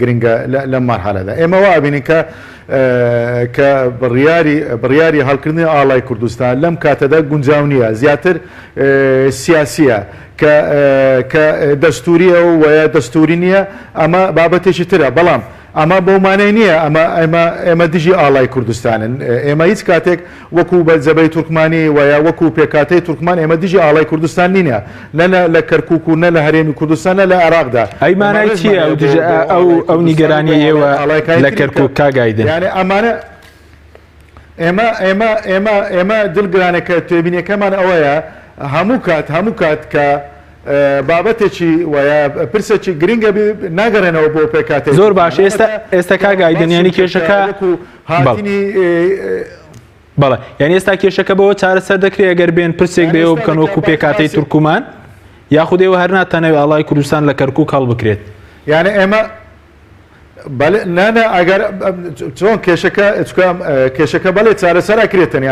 گرنگە لەم مارحەلەدا. ئێمە وا بینین کە بڕیاری هەڵکردنی ئاڵای کوردستان لەم کاتەدا گونجاو نییە، زیاتر سیاسیە کە دەستوریە و وە دەستوری نییە، ئەمە بابەتێکی ترە. بەڵام ئەمە بۆمانەی نییە، ئێمە دژی ئاڵای کوردستانن. ئێمە هیچ کاتێک وەکو بە جەبەی تورکمانی وە وەکو پێکاتەی تورکمان ئێمە دژی ئاڵای کوردستان نینە، نە لە کەرکووک و نە لە هەرێمی کوردستانە لە عێراقدا. ئەیمانای چییە ئەو نیگەرانی ئێوە لە کەرکووک کاگایدن؟ یانێ ئەمانە ئێمە دڵگرانەکە توێبینیەکەمان ئەوەیە هەموو کات کە بابەتێکی وایە پرسێکی گرنگە ناگەڕێنەوە بۆ پێکاتێک. زۆر باش. ئێستا کاگایدن ینی کێشەکە هاتنی بەڵێ، یعنی ئێستا کێشەکە بەوە چارەسەر دەکرێت ئەگەر بێن پرسێک بێەوە بکەن وەکو پێکاتەی تورکمان، یاخودێەوە هەر ناتەنەوێت ئاڵای کوردستان لە کەرکووک هەڵبکرێت. یانە ئێمە نانە ئەگەر چۆن کێشەکە بەڵێ چارەسەرکرێتن،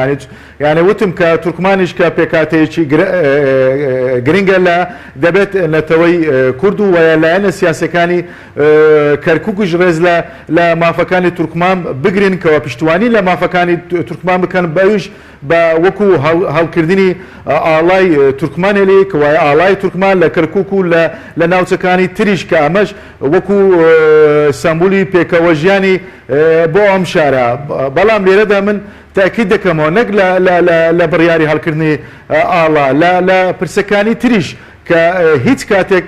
یانێ وتم کە تورکمانیش کە پێکاتەیەکی گرنگە لە دەبێت نەتەوەی کورد و وە لایەنە سیاسەکانی کەرکووکش ڕێز لە مافەکانی تورکمان بگرین کەەوە پشتوانی لە مافەکانی تورکمان بکەن بەویش بە وەکو هەڵکردنی ئاڵای تورکمانێلی کە وایە ئاڵای تورکمان لە کەرکووک و لە ناوچەکانی تریش کە ئەمەش وەکو سمبولی پێکەوە ژیانی بۆ ئەم شارە. بەڵام لێرەدا من تاکید دەکەمەوە نەک لە بڕیاری هەڵکردنی ئاڵا لە پرسەکانی تریش کە هیچ کاتێک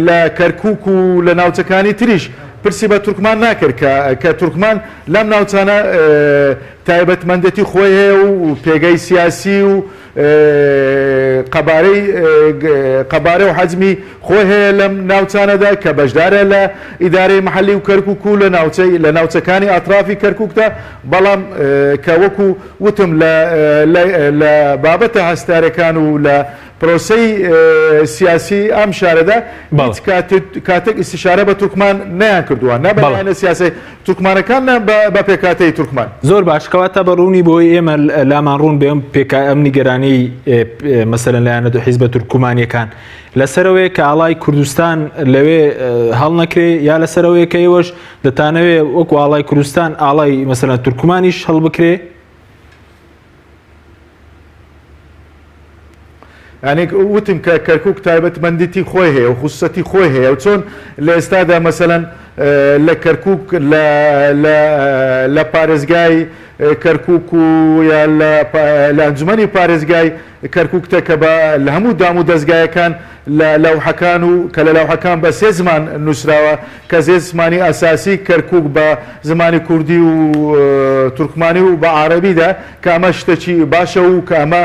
لە کەرکووک و لە ناوچەکانی تریش پرسی بە تورکمان ناکرد کە تورکمان لەم ناوچانە تایبەتمەندەتی خۆی هەیە و پێگەی سیاسی و قەبارە و حەجمی خۆی هەیە لەم ناوچانەدا کە بەشدارە لە ئیدارەی محەلی و کەرکووک و لە ناوچەکانی ئەطرافی کەرکووکدا. بەڵام کە وەکو وتم لە بابەتە هەستارەکان و لە پرۆسەی سیاسی ئەم شارەدا هیچ کاتێک ئیستیشارە بە تورکمان نەیان کردووە، نە بەلایەنە سیاسی تورکمانەکان نە بە پێکاتەی تورکمان. زۆر باش. کەواتە بەڕوونی بۆی ئێمە لامان ڕوون بێم ئەم نیگەرانی مەسەلەن لایەنە دو حیزبە تورکمانیەکان لەسەرەوەی کە ئاڵای کوردستان لەوێ هەڵ نەکرێ، یا لەسەرەوەی کە ئێوەش دەتانەوێت وەکو ئاڵای کوردستان ئاڵای مەسەلەن تورکمانیش هەڵ بکرێ؟ یعنی وتم کە کەرکووک تایبەتمەندیتی خۆی هەیە و خوسەتی خۆی هەیە و چۆن لە ئێستادا مەسەلەن لە کەرکووک لە پارێزگای کەرکووک و یا لە ئەنجومەنی پارێزگای کەرکووکتە کە لە هەموو دام و دەستگایەکان لە لەوحەکان و کە لە لەوحەکان بە سێ زمان نووسراوە کە سێ زمانی ئەساسی کەرکووک بە زمانی کوردی و تورکمانی و بە عەرەبیدا کە ئەمە شتێکی باشە و کە ئەمە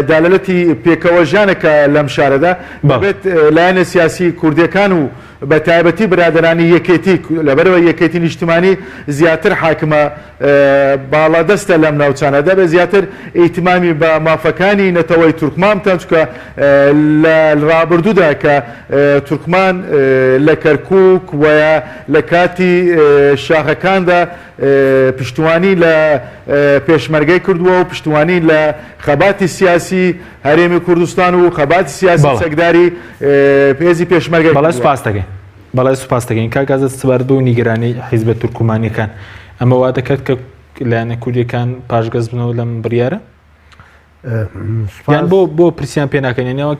دالەتی پێکەوە ژیانەکە لەم شارەدا بێت لایەنە سیاسی کوردیەکان و بە تایبەتی برادرانی یەکێتی لەبەرەوە یەکێتی نیشتیمانی زیاتر حاکمە باڵادەستە لەم ناوچانەدا بە زیاتر ئیتیمامی بە مافەکانی نەتەوەی تورکمان بتان چکە لە ڕابردوودا کە تورکمان لە کەرکووک وە لە کاتی شاخەکاندا پشتوانی لە پێشمەرگەی کردووە و پشتوانی لە خەباتی سیاسی هەرێمی کوردستان و خەباتی سیاسی سەکداری پێزی پێشمەرگەی. بەڵێ سوپاس دەکەین. بەڵێ سوپاس دەکەین. کاکازت سپارت بۆ نیگەرانی حیزبە تورکمانیەکان. ئەمە وا دەکات کە لایەنە کوردیەکان پاشگەز بنەوە لەم بڕیارە؟ یان بۆ پرسیان پێ ناکەنەوە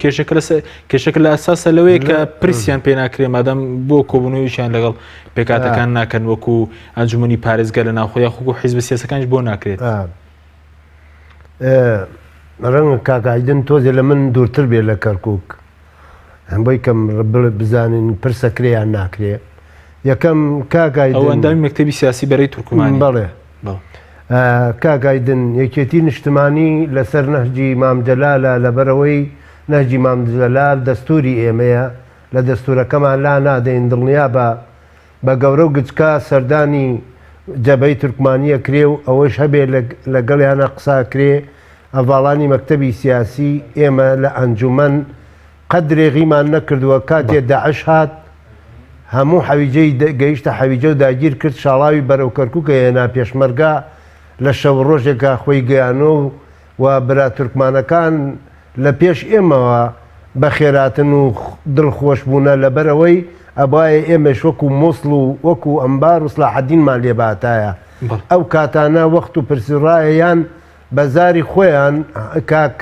کێشەکە لە ئەساسە لەوەیە کە پرسیان پێ ناکرێ مادەم بۆ کۆبوونەوەیشیان لەگەڵ پێکاتەکان ناکەن وەکو ئەنجومەنی پارێزگا لە ناوخۆیان خوکو حیزبە سیاسەکانش بۆ ناکرێت. ڕەنگە کاکایدن تۆزێ لە من دوورتر بێ لە کەرکووک هەم بۆی کەم بزانین پرسەکرێیان ناکرێ. یەکەم کاکایدن ئەوەندامی مەکتەبی سیاسی بەرەی تورکمانی. بەڵێ کاگایدن یەکێتی نیشتمانی لەسەر نەهجی مام جەلالە لەبەرەوەی نەهجی مام جەلال دەستوری ئێمەیە لە دەستورەکەمان لا نادەین دڵنیا بە گەورە و گچکە سەردانی جەبەی تورکمانیە کرێ و ئەوەش هەبێ لەگەڵیانە قساکرێ ئەڤاڵانی مەکتەبی سیاسی ئێمە لە ئەنجومەن قەدرێغیمان نەکردووە کاتێ داعش هات هەموو حەویجەی گەیشتە حەویجە و داگیر کرد شاڵاوی بەرەو کەرکووکە هێنا پێشمەرگا لە شەو ڕۆژێکە خۆی گەیانۆ و و برا تورکمانەکان لە پێش ئێمەوە بە خێراتن و دڵخۆشبوونە لەبەرەوەی ئەبایە ئێمەش وەکو مۆسڵ و وەکو ئەمبار و سلاحەدینمان لێباتایە ئەو کاتانە وەخت و پرسیڕایەیان بەزاری خۆیان کاک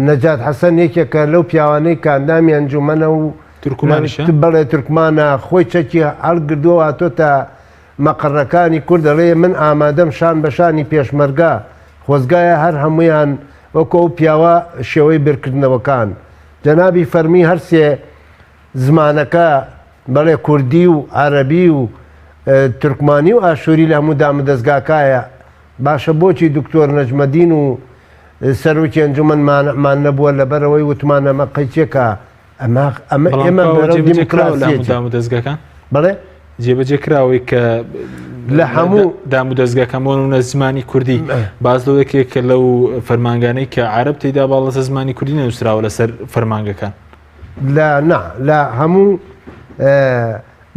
نەجات حەسەن یەکێکە لەو پیاوانەی کاندامی ئەنجومەنە و بەڵێ تورکمانە خۆی چەکی هەڵگردووە هاتۆتە مەقڕەکانی کورد دەڵێ من ئامادەم شان بەشانی پێشمەرگا خۆزگایە هەر هەمویان وەکو ئەو پیاوە شێوەی برکردنەوەکان جەنابی فەرمی هەرسێ زمانەکە بەڵێ کوردی و عەرەبی و تورکمانی و ئاشووری لە هەموو دامەدەستگاکایە باشە بۆچی دکتۆر نەجمەدین و سەرۆکی ئەنجومەنمان نەبووە لەبەرەوەی وتمانە ئەمە قەیچێکە ئێمە دەستگاکان بڵێ جێبەجێ کراوەی کە لە هەموو دام و دەستگاکەمەوە زمانی کوردی باز لەوەکێک کە لەو فەرمانگانەی کە عرب تێدا باڵەسە زمانی کوردی نەنووسراوە لەسەر فەرمانگەکان لە هەموو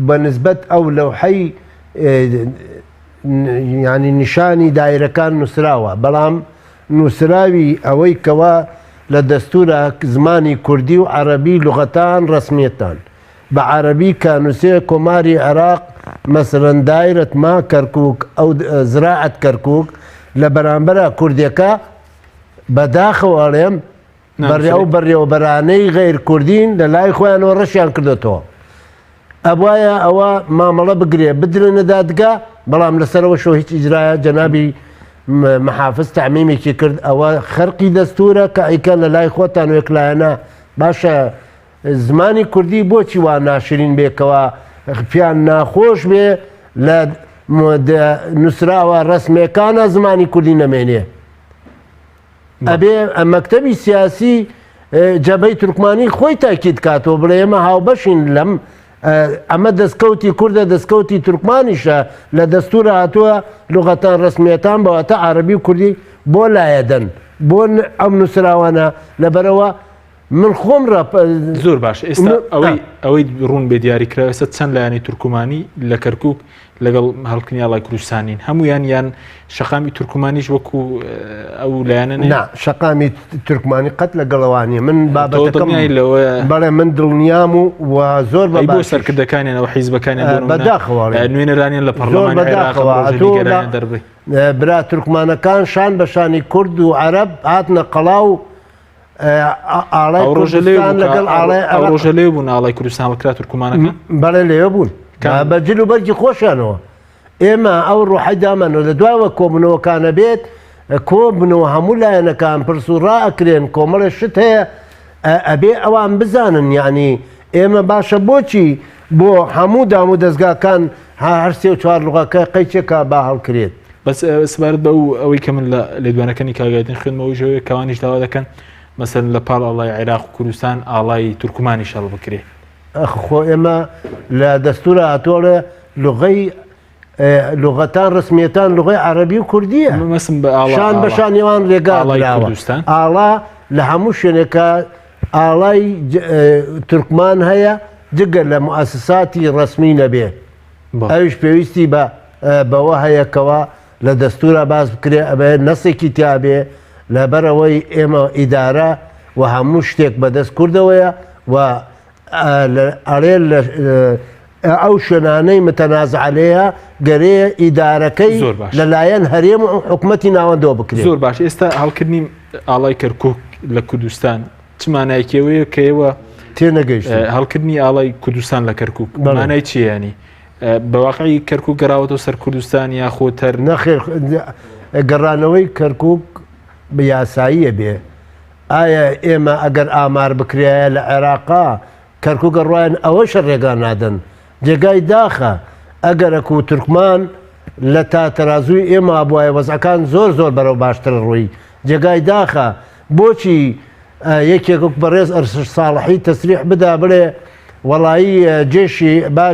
بەنسبەت ئەو لەوحەی ینی نیشانی دایرەکان نووسراوە بەڵام نووسراوی ئەوەی کەوا لە دەستورە زمانی کوردی و عەرەبی لوغەتان ڕسمیەتان بە عەرەبی کە نووسێ کۆماری عێراق مەسەرەن دایرەت ما کەرکووک ئەو زراعەت کەرکووک لە بەرامبەرە کوردیەکە بەداخەوە ئەڵێم بەڕێ بەرێوەبەرانەی غەیر کوردین لە لای خۆیانەوە ڕەشیان کردێتەوە ئەوایە ئەوە مامەڵە بگرێ بدرێنە دادگا بەڵام لەسەرەوە شۆ هیچ ئیجرایە جەنابی محافظ تعمیمێکی کرد ئەوە خەرقی دەستورە کە ئەیکە لە لای خۆتان وێکلایەنە باشە زمانی کوردی بۆچی وا ناشرین بێکەوە پیان ناخۆش بێ لە نووسراوە ڕسمەکانە زمانی کوردی نەمێنێ ئەبێ مەکتەبی سیاسی جەبەی تورکمانی خۆی تاکید کاتەوە بڵێ ئێمە هاوبەشین لەم ئەمە دەستکەوتی کووردە دەستکەوتی تورکمانیشە لە دەستورە هاتووە لوغەتان ڕسمیەتان بەواتە عەرەبی و کوردی بۆ لایەدەن بۆ ئەم نووسراوانە لەبەرەوە من خۆم زۆر باش ئێستا ئەوەی ڕوون بێ دیاریکراوە ئێستا چەند لایەنی تورکمانی لە کەرکووک لەگەڵ هەڵکنی ئاڵای کوردستانین هەمویان یان شەقامی تورکمانیش وەکو ئەو لایەنە شەقامی تورکمانی قەت لەگەڵەوانیە من بابەتەکەم بەڵێ من دڵنیام و زۆر بۆ سەرکردەکانیانەوە حیزبەکانیان بەداخەوە نوێنەرانیان لە پەرلەمانی عێراق دەربێ برا تورکمانەکان شان بەشانی کورد و عەرەب هاتنە قەڵاو ئاڵای کوردستان لەگەڵ ئاڵای ڕۆژە لێ بوون ئاڵای کوردستان بەکرا تورکمانەکان بەڵێ لێوە بوون بەجل و بەرگی خۆشیانەوە ئێمە ئەو ڕوحەی دامانەوە لە دوایەوە کۆبنەوەکانە بێت کۆبنەوە هەموو لایەنەکان پرس و ڕائەکرێن کۆمەڵە شت هەیە ئەبێ ئەوان بزانن یعنی ئێمە باشە بۆچی بۆ هەموو دام و دەستگاکان هەرسێ و چوار لوغەکە قەیچێکە با هەڵکرێت بەس سپارەت بە ئەوەی کە من لە لێدوانەکانی کاگایتن خوێنمەوە ژەوەیە کەوانیش داوا دەکەن مەسەن لە پاڵ ئاڵای عێراق و کوردستان ئاڵای تورکمانی شەڵ بکرێ خۆ ئێمە لە دەستورە هاتۆڵێ لوغەی لوغەتان ڕسمیەتان لوغەی عەرەبی و کوردیە شان بەشانیێوان ڕێگاڵای ئاڵا لە هەموو شوێنێکە ئاڵای تورکمان هەیە جگە لە موسساتی ڕسمی نەبێ ئەوش پێویستی بەوە هەیەکەوە لە دەستورە باز بکرێ ئەبێ نەسێکی تیابێ لەبەرەوەی ئێمە ئیدارە و هەموو شتێک بەدەست کوردەوەیە و ئەڵێ ئەو شوێنانەی متەنازعەیە گەرەیە ئیدارەکەی لەلایەن هەرێم و حکومەتی ناوەندەوە بکرێت زۆر باش ئێستا هەڵکردنی ئاڵای کەرکووک لە کوردستان چمانایکەوەیە کەەوە تێنەگەیشت هەڵکردنی ئاڵای کوردستان لە کەرکووک مانای چیانی بەواقعی کەرکووک گەڕاوەتەوە سەر کوردستان یا خۆتەر نەخێر گەڕانەوەی کەرکووک بە یاساییە بێ ئایا ئێمە ئەگەر ئامار بکرایە لە عێراقا کەرکووکە ڕایەن ئەوەشە ڕێگا نادەن جێگای داخە ئەگەرەک و تورکمان لە تاتەرازووی ئێمە بواە وەزعەکان زۆر زۆر بەرەو باشتر ڕووی جێگای داخە بۆچی یەکێک بەڕێز ئەرسش ساڵحی تەسریح بدا بڵێ وەڵایی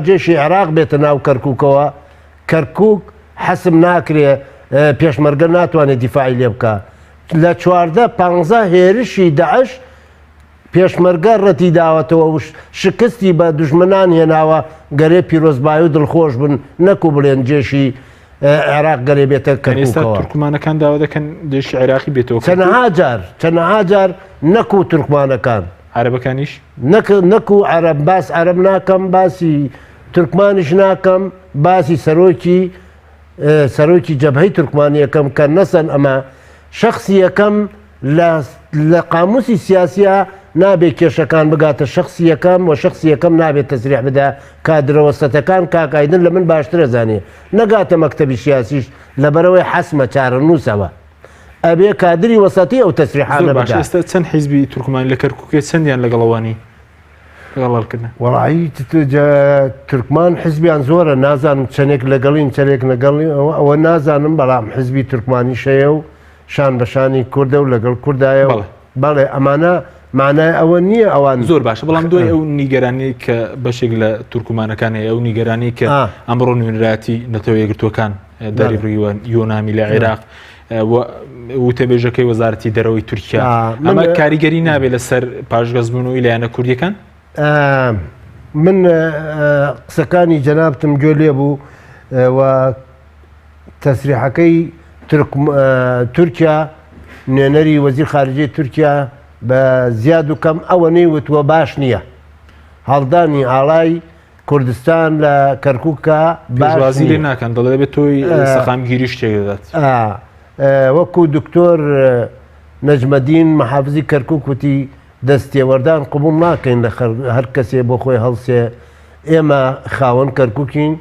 جێشی عێراق بێتە ناو کەرکووکەوە کەرکووک حەسم ناکرێ پێشمەرگە ناتوانێت دیفاعی لێ بکە لە 14-15 هێرشی داعش پێشمەرگە ڕەتی داوەتەوە و شکستی بە دوژمنان هێناوە گەرێ پیرۆزبایی و دڵخۆش بن نەکو بڵێن جێشی عێراق گەلێ بێتە کەرکووکەوە. تورکمانەکان داوا دەکەن دێشی عێراقی بێتەوە چەندەها جار نەکو تورکمانەکان عەرەبەکانیش نەکو عەرەب باس عەرەب ناکەم باسی تورکمانیش ناکەم باسی سەرۆکی جەبهەی تورکمانی یەکەم کە نەسەن ئەمە شخصی یەکەم لە قاموسی سیاسیە نابێت کێشەکان بگاتە شخصی یەکەم و شخصی یەکەم نابێت تەسریح بدا کادرەوەستەکان کاکایدن لە من باشترە زانێ نەگاتە مەکتەبی سیاسیش لەبەرەوەی حەسمە چارە نووسەوە ئەبێ کادری وەسەتی ئەو تەسریحانە بدا. ئێستا چەند حیزبی تورکمانی لە کەرکووکێ چەندیان لەگەڵەوانی لەگەڵکردن وەڵایی تورکمان حیزبیان زۆرە نازانم چەندێک لەگەڵین چەندێک لەگەڵی ئەوە نازانم بەڵام حیزبی تورکمانی شەیە و شان بەشانی کوردە و لەگەڵ کوردایە بەڵێ ئەمانە مانای ئەوە نییە ئەوان زۆر باشە بەڵام دوای ئەو نیگەرانی کە بەشێک لە تورکمانەکانەیە ئەو نیگەرانی کە ئەمڕۆ نوێنراتی نەتەوە یەکگرتووەکان دەریڕیوە یۆنامی لە عێراق وتەبێژەکەی وەزارەتی دەرەوەی تورکیا ئەمە کاریگەری نابێت لەسەر پاشگەزبوونەوەی لایەنە کوردیەکان. من قسەکانی جەنابتم گوێ لێ بوو و تەسریحەکەی تورکیا نوێنەری وەزیر خارجەی تورکیا بە زیاد و کەم ئەوە نەیوتوە باش نییە هەڵدانی ئاڵای کوردستان لە کەرکووکە باشوازی لێ ناکەن دەڵێ بێت تۆی سەقامگیری شتێک دەدات وەکو دکتۆر نەجمەدین مەحافزی کەرکووک وتی دەستێوەردان قبول ناکەین لە هەر کەسێ بۆ خۆی هەڵسێ ئێمە خاوەن کەرکووکین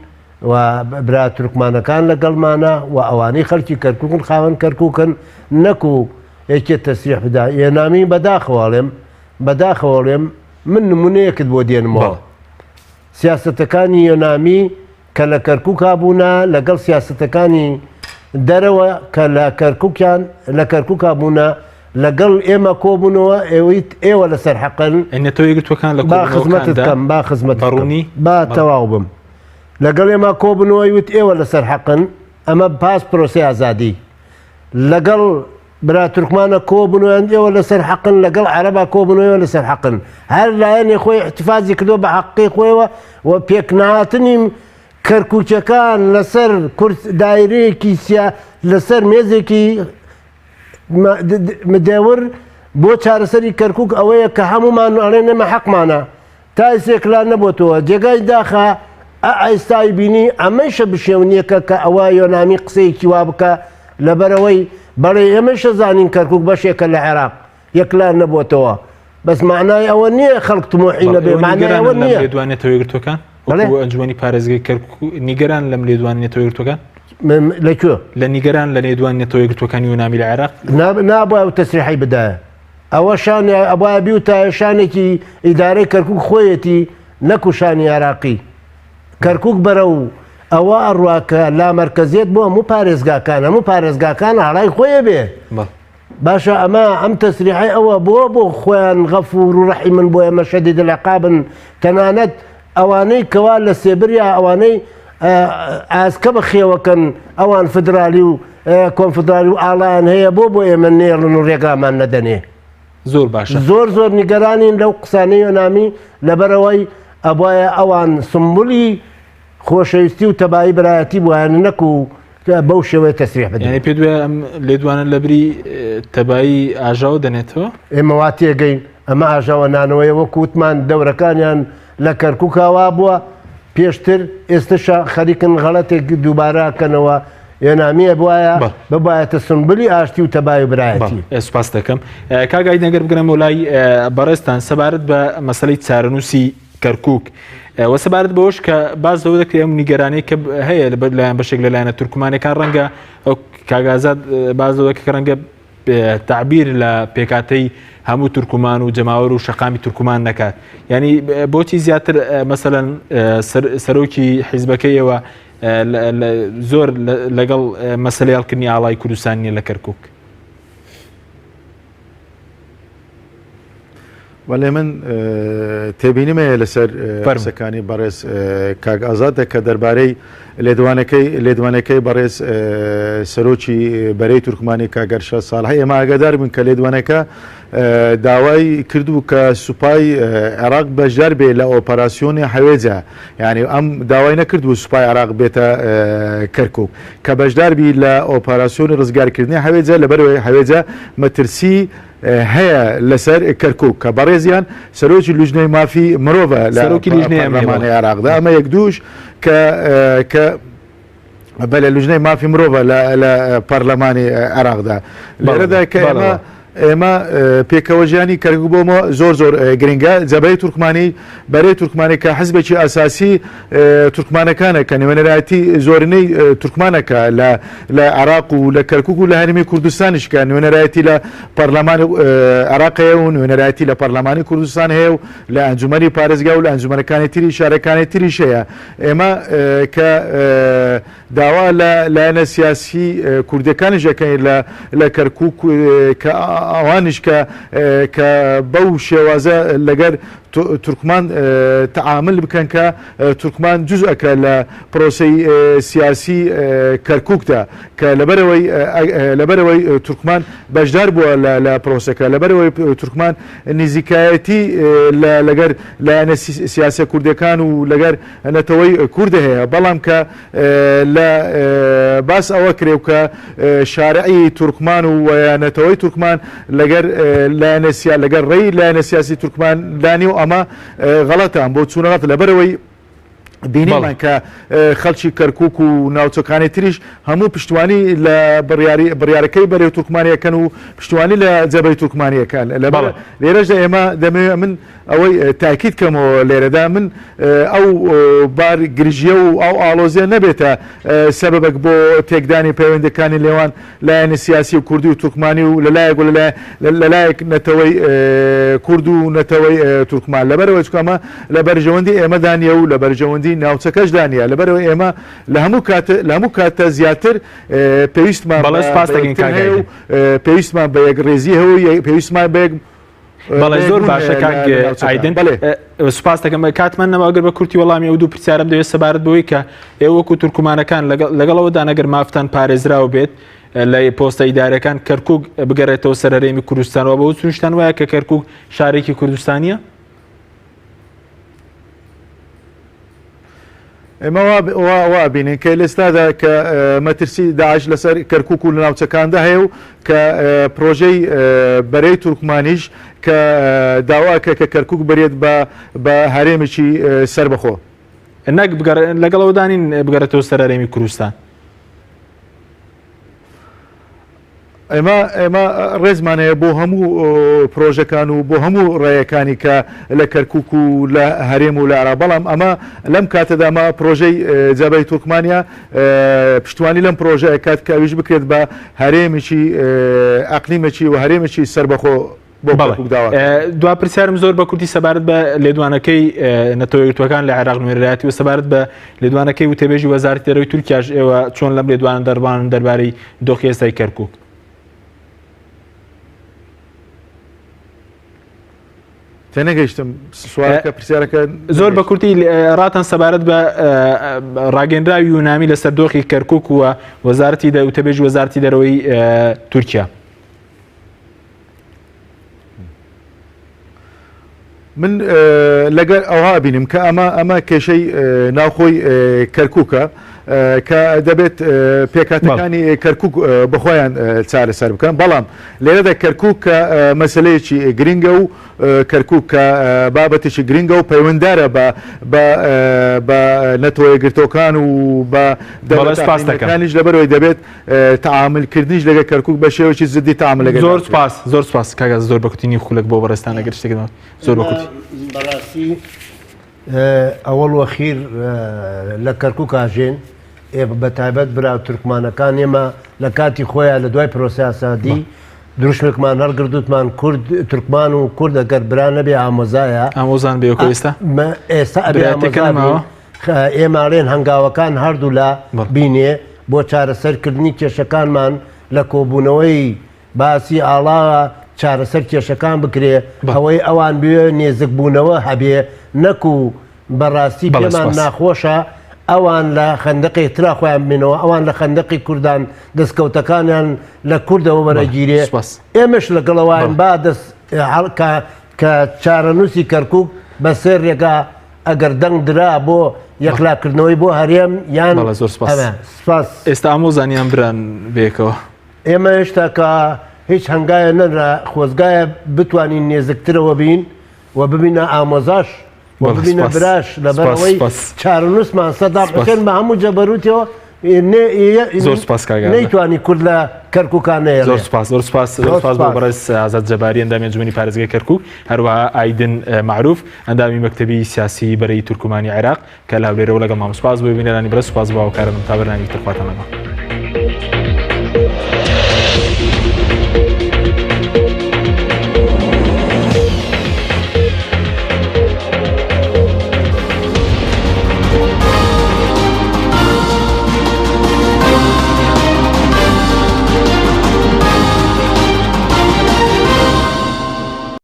و برا تورکمانەکان لەگەڵمانە و ئەوانەی خەڵکی کەرکووکن خاوەن کەرکووکن نەکو یەکێت تەسریح بدا یێنامی بەداخەوەڵێم من نمونەیەکت بۆ دێنمەوە سیاسەتەکانی یۆنامی کە لە کەرکووک هابوونە لەگەڵ سیاسەتەکانی دەرەوە کە لە کەرکووک هابوونە لەگەڵ ئێمە کۆبوونەوە ئێوەیت ئێوە لەسەر حەقن ئەتۆ یەکگرتوەکان لە خزمەتت کەم با خزمەت ڕوونی با تەواو بم لەگەڵ ئێمە کۆبوونەوەی وت ئێوە لەسەر حەقن ئەمە پاس پرۆسی ئازادی لەگەڵ برا تورکمانە کۆبوونەوەیان ئێوە لەسەر حەقن لەگەڵ عەرەبا کۆبوونەوە لەسەر حەقن هەر لایەنێ خۆی احتیفازی کردو بە حەقی خۆیەوە و پێکناتنی کەرکووچەکان لەسەر دایرەیەکی لەسەر مێزێکی مدێور بۆ چارەسەری کەرکووک ئەوەیە کە هەمومان ئەڵێ نەمە حەقمانە تا ئێسێکلان نەبووتەوە جێگای داخە ئایستای بینی ئەمەشە بشێونیەکە کە ئەوە یۆنامی قسەیەکی وا بکە لەبەرەوەی بەڵێ ئێمەشە زانین کەرکووک بەشێکە لە عێراق یەکلان نەبووتەوە بەس معنای ئەوە نییە خەڵک تمۆحی نەبێ معنای ئەوە نییە لێدوانێتەوە یەکگرتوەکان ئەنجومەنی پارێزگای کەرکووک نیگەران لەم لێدوانێتەوە یەکگرتوەکان لەکوێ لە نیگەران لە نێدوانێتەوە یەکگرتوەکانی یۆنامی لە عێراق نابووە و تەسریحی بدایە ئەوە شان ئەبووە بیوتە شانێکی ئیدارەی کەرکووک خۆیەتی نەکوشانی عێراقی کەرکووک بەرە و ئەوە ئەڕواکە لا مەرکەزیت بۆ هەموو پارێزگاکان هەڵای خۆیە بێ باشە ئەم تەسریحی ئەوە بۆ خۆیان غەفور و ڕەحی من بۆ ئێمە شەدید العقابن تەنانەت ئەوانەی کەوا لە سێبریا ئەوانەی ئاسکە بە خێوەکەن ئەوان فدرالی و کۆنفدرالی و ئاڵایان هەیە بۆ ئێمە نێڵن و ڕێگامان نەدەنێ زۆر باشە زۆر نیگەرانین لەو قسانەی یۆنامی لەبەرەوەی ئەبایە ئەوان سمبولی خۆشەویستی و تەبایی برایەتی بوویان نەکو بەو شێوەیە تەسریح بدەن پێ دوێ ئەم لێدوانە لەبری تەبایی ئاژاوە دەنێتەوە ئێمە وا تێگەین ئەمە ئاژاوە نانەوەی وەکو وتمان دەورەکانیان لە کەرکووکاوا بووە پێشتر ئێستاشە خەریکن غەڵەتێک دووبارەکەنەوە یۆنامیە بواە ببایەتە سمبولی ئاشتی و تەبای و برایەتی سوپاس دەکەم کاگای نەگەر بگرم وڵای بەڕێستان سەبارەت بە مەسەلەی چارەنووسی کەرکووک وە سەبارەت بەوەش کە باز دەوە دەکرێت ئەم نیگەرانەی کە هەیە لەلایەن بەشێک لەلایەنە تورکمانەکان ڕەنگە ئەو کاگازات باز دەوە کە ڕەنگە تعبیر لە پێکاتەی هەموو تورکمان و جەماوەر و شەقامی تورکمان نەکات ینی بۆچی زیاتر مەسەلەن سەرۆکی حیزبەکەیەوە زۆر لەگەڵ مەسەلەی هەڵکردنی ئاڵای کوردستان نیە لە کەرکووک وەڵێ من تێبینیمەیە لەسەر قسەکانی بەڕێز کاک ئازادە کە دەربارەی لێدوانەکەی بەڕێز سەرۆکی بەرەی تورکمانی کاگەرشە ساڵ هەیە ئێمە ئاگادار بن کە لێدوانەکە داوای کردو کە سوپای عێراق بەشدار بێ لە ئۆپەراسیۆنی هەوێجە یعنی ئەم داوای نەکردو سوپای عێراق بێتە کەرکووک کە بەشدار بی لە ئۆپەراسیۆنی ڕزگارکردنی هەوێجە لەبەرەوەی هەوێجە مەترسی هەیە لەسەر کەرکووک کە بەڕێزیان سەرۆکی لوژنەی مافی مرۆڤە لە پەرلەمانی عێراقدا ئەمە یەک دووش کە بەلە لوژنەی مافی مرۆڤە لە پەرلەمانی عێراقدا لێرەدا کە ئێمە پێکەوەژیانی کەرکووک بۆمە زۆر گرنگە جەبهەی تورکمانی بەرەی تورکمانی کە حزبێکی ئاساسی تورکمانەکانە کە نوێنەرایەتی زۆرینەی تورکمانەکە لە عێراق و لە کەرکووک و لە هەرێمی کوردستانیش کە نوێنەرایەتی لە پەرلەمانی عێراق هەیە و نوێنەرایەتی لە پەرلەمانی کوردستان هەیە و لە ئەنجومەنی پارێزگا و لە ئەنجومەنەکانی تری شارەکانی تریش هەیە ئێمە کە داوا لایەنە سیاسی کوردەکانیش دەکەین لە کەرکووک کە ئەوانش کە بەو شێوازە لەگەر تورکمان تعامل بکەن کە تورکمان جزئەکە لە پرۆسەی سیاسی کەرکووکدا کە لەبەرەوەی تورکمان بەشدار بووە لە پرۆسەکە لەبەرەوەی تورکمان نزیکایەتی لەگەر لایەنە سیاسە کوردەکان و لەگەر نەتەوەی کووردە هەیە بەڵام کە لە باس ئەوە کرێ کە شارعی تورکمان و نەتەوەی تورکمان لەگەر ڕێی لایەنە سیاسی تورکمان دانی و ئەمە غەڵەتان بۆ چوونەڵات لەبەرەوەی بینیمان کە خەڵکی کەرکووک و ناوچەکانی تریش هەموو پشتوانی لە بڕیارەکەی بەرەو تورکمانیەکەن و پشتوانی لە جەبهەی تورکمانیەکان لەبەر لێرەشدا ئێمە دەمەوێت من ئەوەی تاکید کەمەوە لێرەدا من ئەو بار گرژیە و ئەو ئاڵۆزیە نەبێتە سەبەبێک بۆ تێکدانی پەیوەندەکانی لێوان لایەنی سیاسی و کوردی و تورکمانی و لەلایەک لەلایەک نەتەوەی کورد و نەتەوەی تورکمان لەبەرەوەی چکەمە لە بەرژەوەندی ئێمەدانیە و لە بەرژەوەندی ناوچەکەش دانیە لەبەرەوەی ئێمە لە هەموو کاتە زیاتر پێویستمان پێویستمان بە یەک ڕێزی هەوە پێویستمان بە بەڵێ زۆر باشە ئایدن سوپاس دەکەم کاتمان نەماگەر بە کورتی وەڵامی ئەو دوو پرسیارم دەوێت سەبارەت بەوەی کە ئێوە وەکو تورکمانەکان لەگەڵەوەدا نەگەر مافتان پارێزراوە بێت لە پۆستە ئیدارەکان کەرکووک بگەڕێتەوە سەرەرێمی کوردستانەوە بەو چونشتان وایە کە کەرکووک شارێکی کوردستانیە؟ ئێمە وا بینین کە لێستادا کە مەترسی داعش لەسەر کەرکووک و لە ناوچەکاندا هەیە و کە پرۆژەی بەرەی تورکمانیش کە داواکە کە کەرکووک بێت بە هەرێمێکی سەربەخۆ نەک لەگەڵەوە دانین بگەڕێتەوە سەرەرێمی کوردستان ئێمە ڕێزمانەیە بۆ هەموو پرۆژەکان و بۆ هەموو ڕێیەکانی کە لە کەرکووک و لە هەرێم و لە عێراق بەڵام ئەمە لەم کاتەدا ئەمە پرۆژەی جەبهەی تورکمانیا پشتوانی لەم پرۆژەیە کات کە ئەویش بکرێت بە هەرێمێکی ئەقلیمێکی و هەرێمێکی سەربەخۆ دوا پرسیارم زۆر بە کورتی سەبارەت بە لێدوانەکەی نەتەوەیەکتوەکان لە عێراق نوێنەرایەتی و سەبارەت بە لێدوانەکەی وتەبێژی وەزارەتی دەرەوەی تورکیاش ئێوە چۆن لەم لێدوانە دەربان دەربارەی دۆخی ئێستای کەرکووک تێنەگەیشتم سوالەکە پرسیارەکە زۆر بە کورتی ڕاتان سەبارەت بە ڕاگەنراوی یونامی لەسەر دۆخی کەرکووک و وەزارەتی وتەبێژی وەزارەتی دەرەوەی تورکیا من لەگەر ئەوها بینم کە ئەمە کێشەی ناوخۆی کەرکووکە کە دەبێت پێکاتەکانی کەرکووک بەخۆیان چارەسەر بکەن بەڵام لێرەدا کەرکووک کە مەسلەیەکی گرنگە و کەرکووک کە بابەتێکی گرنگە و پەیوەنددارە بە نەتەوەیەگرتوەکان و بە دەوڵەتەکانیش لەبەرەوەی دەبێت تعاملکردنیش لەگەڵ کەرکووک بە شێوەیەکی زدی تعامل لەگەڵ زۆر سپاس کاگە زۆر بە کورتینی خولک بۆ بەڕێستان لەگەر شتێکەوە زۆر بە کورتی بەڕاستی ئەوەڵ وەخیر لە کەرکووک ئاژێن بە تایبەت برا تورکمانەکان ئێمە لە کاتی خۆیان لە دوای پرۆسیاسادی دروشمێکمان هەڵگردوتمان کورد تورکمان و کورد ئەگەر برا نەبێ ئامۆزایە ئامۆزان بێ ئێستا ئێماڕێن هەنگاوەکان هەردوو لە بینێ بۆ چارەسەرکردنی کێشەکانمان لە کۆبوونەوەی باسی ئاڵاوە چارەسەر کێشەکان بکرێ ئەوەی ئەوان بێ نێزک بوونەوە هەبێ نەکو بەڕاستی پێمان ناخۆشە ئەوان لە خەندەقی ترا خۆیان بینەوە ئەوان لە خەندەقی کوردان دەستکەوتەکانیان لە کوردەوە وەرەگیرێ ئێمەش لەگەڵەوەیان با کە چارەنووسی کەرکووک بە سێرێکە ئەگەر دەنگ درا بۆ یەکلاکردنەوەی بۆ هەرێم یان زۆر سپاس. ئێستا ئامۆزانیان بران بێکەوە. ئێمە هێشتا کە هیچ هەنگایە نەرا خۆزگایە بتوانین نێزکترەوە بین و ببینە ئامۆزاش و ببینە براش لەبەرەوەی چارەنووسمان سەدا بکەن بە هەموو جەبەروتەوە زۆر سپاس کاگا نەیتوانی کورد لە کەرکووکانەیە. زۆر سپاس بۆ بەڕێز ئازاد جەباری ئەندامی ئەنجومەنی پارێزگای کەرکووک هەروەها ئایدن معروف ئەندامی مەکتەبی سیاسی بەرەی تورکمانی عێراق کە لە هەولێرەوە لەگەڵ مام سپاس بۆ بینێرانی بەرە سپاس بۆ هاوکارانم تا بەرنامەی تر خواتان لەگەڵ.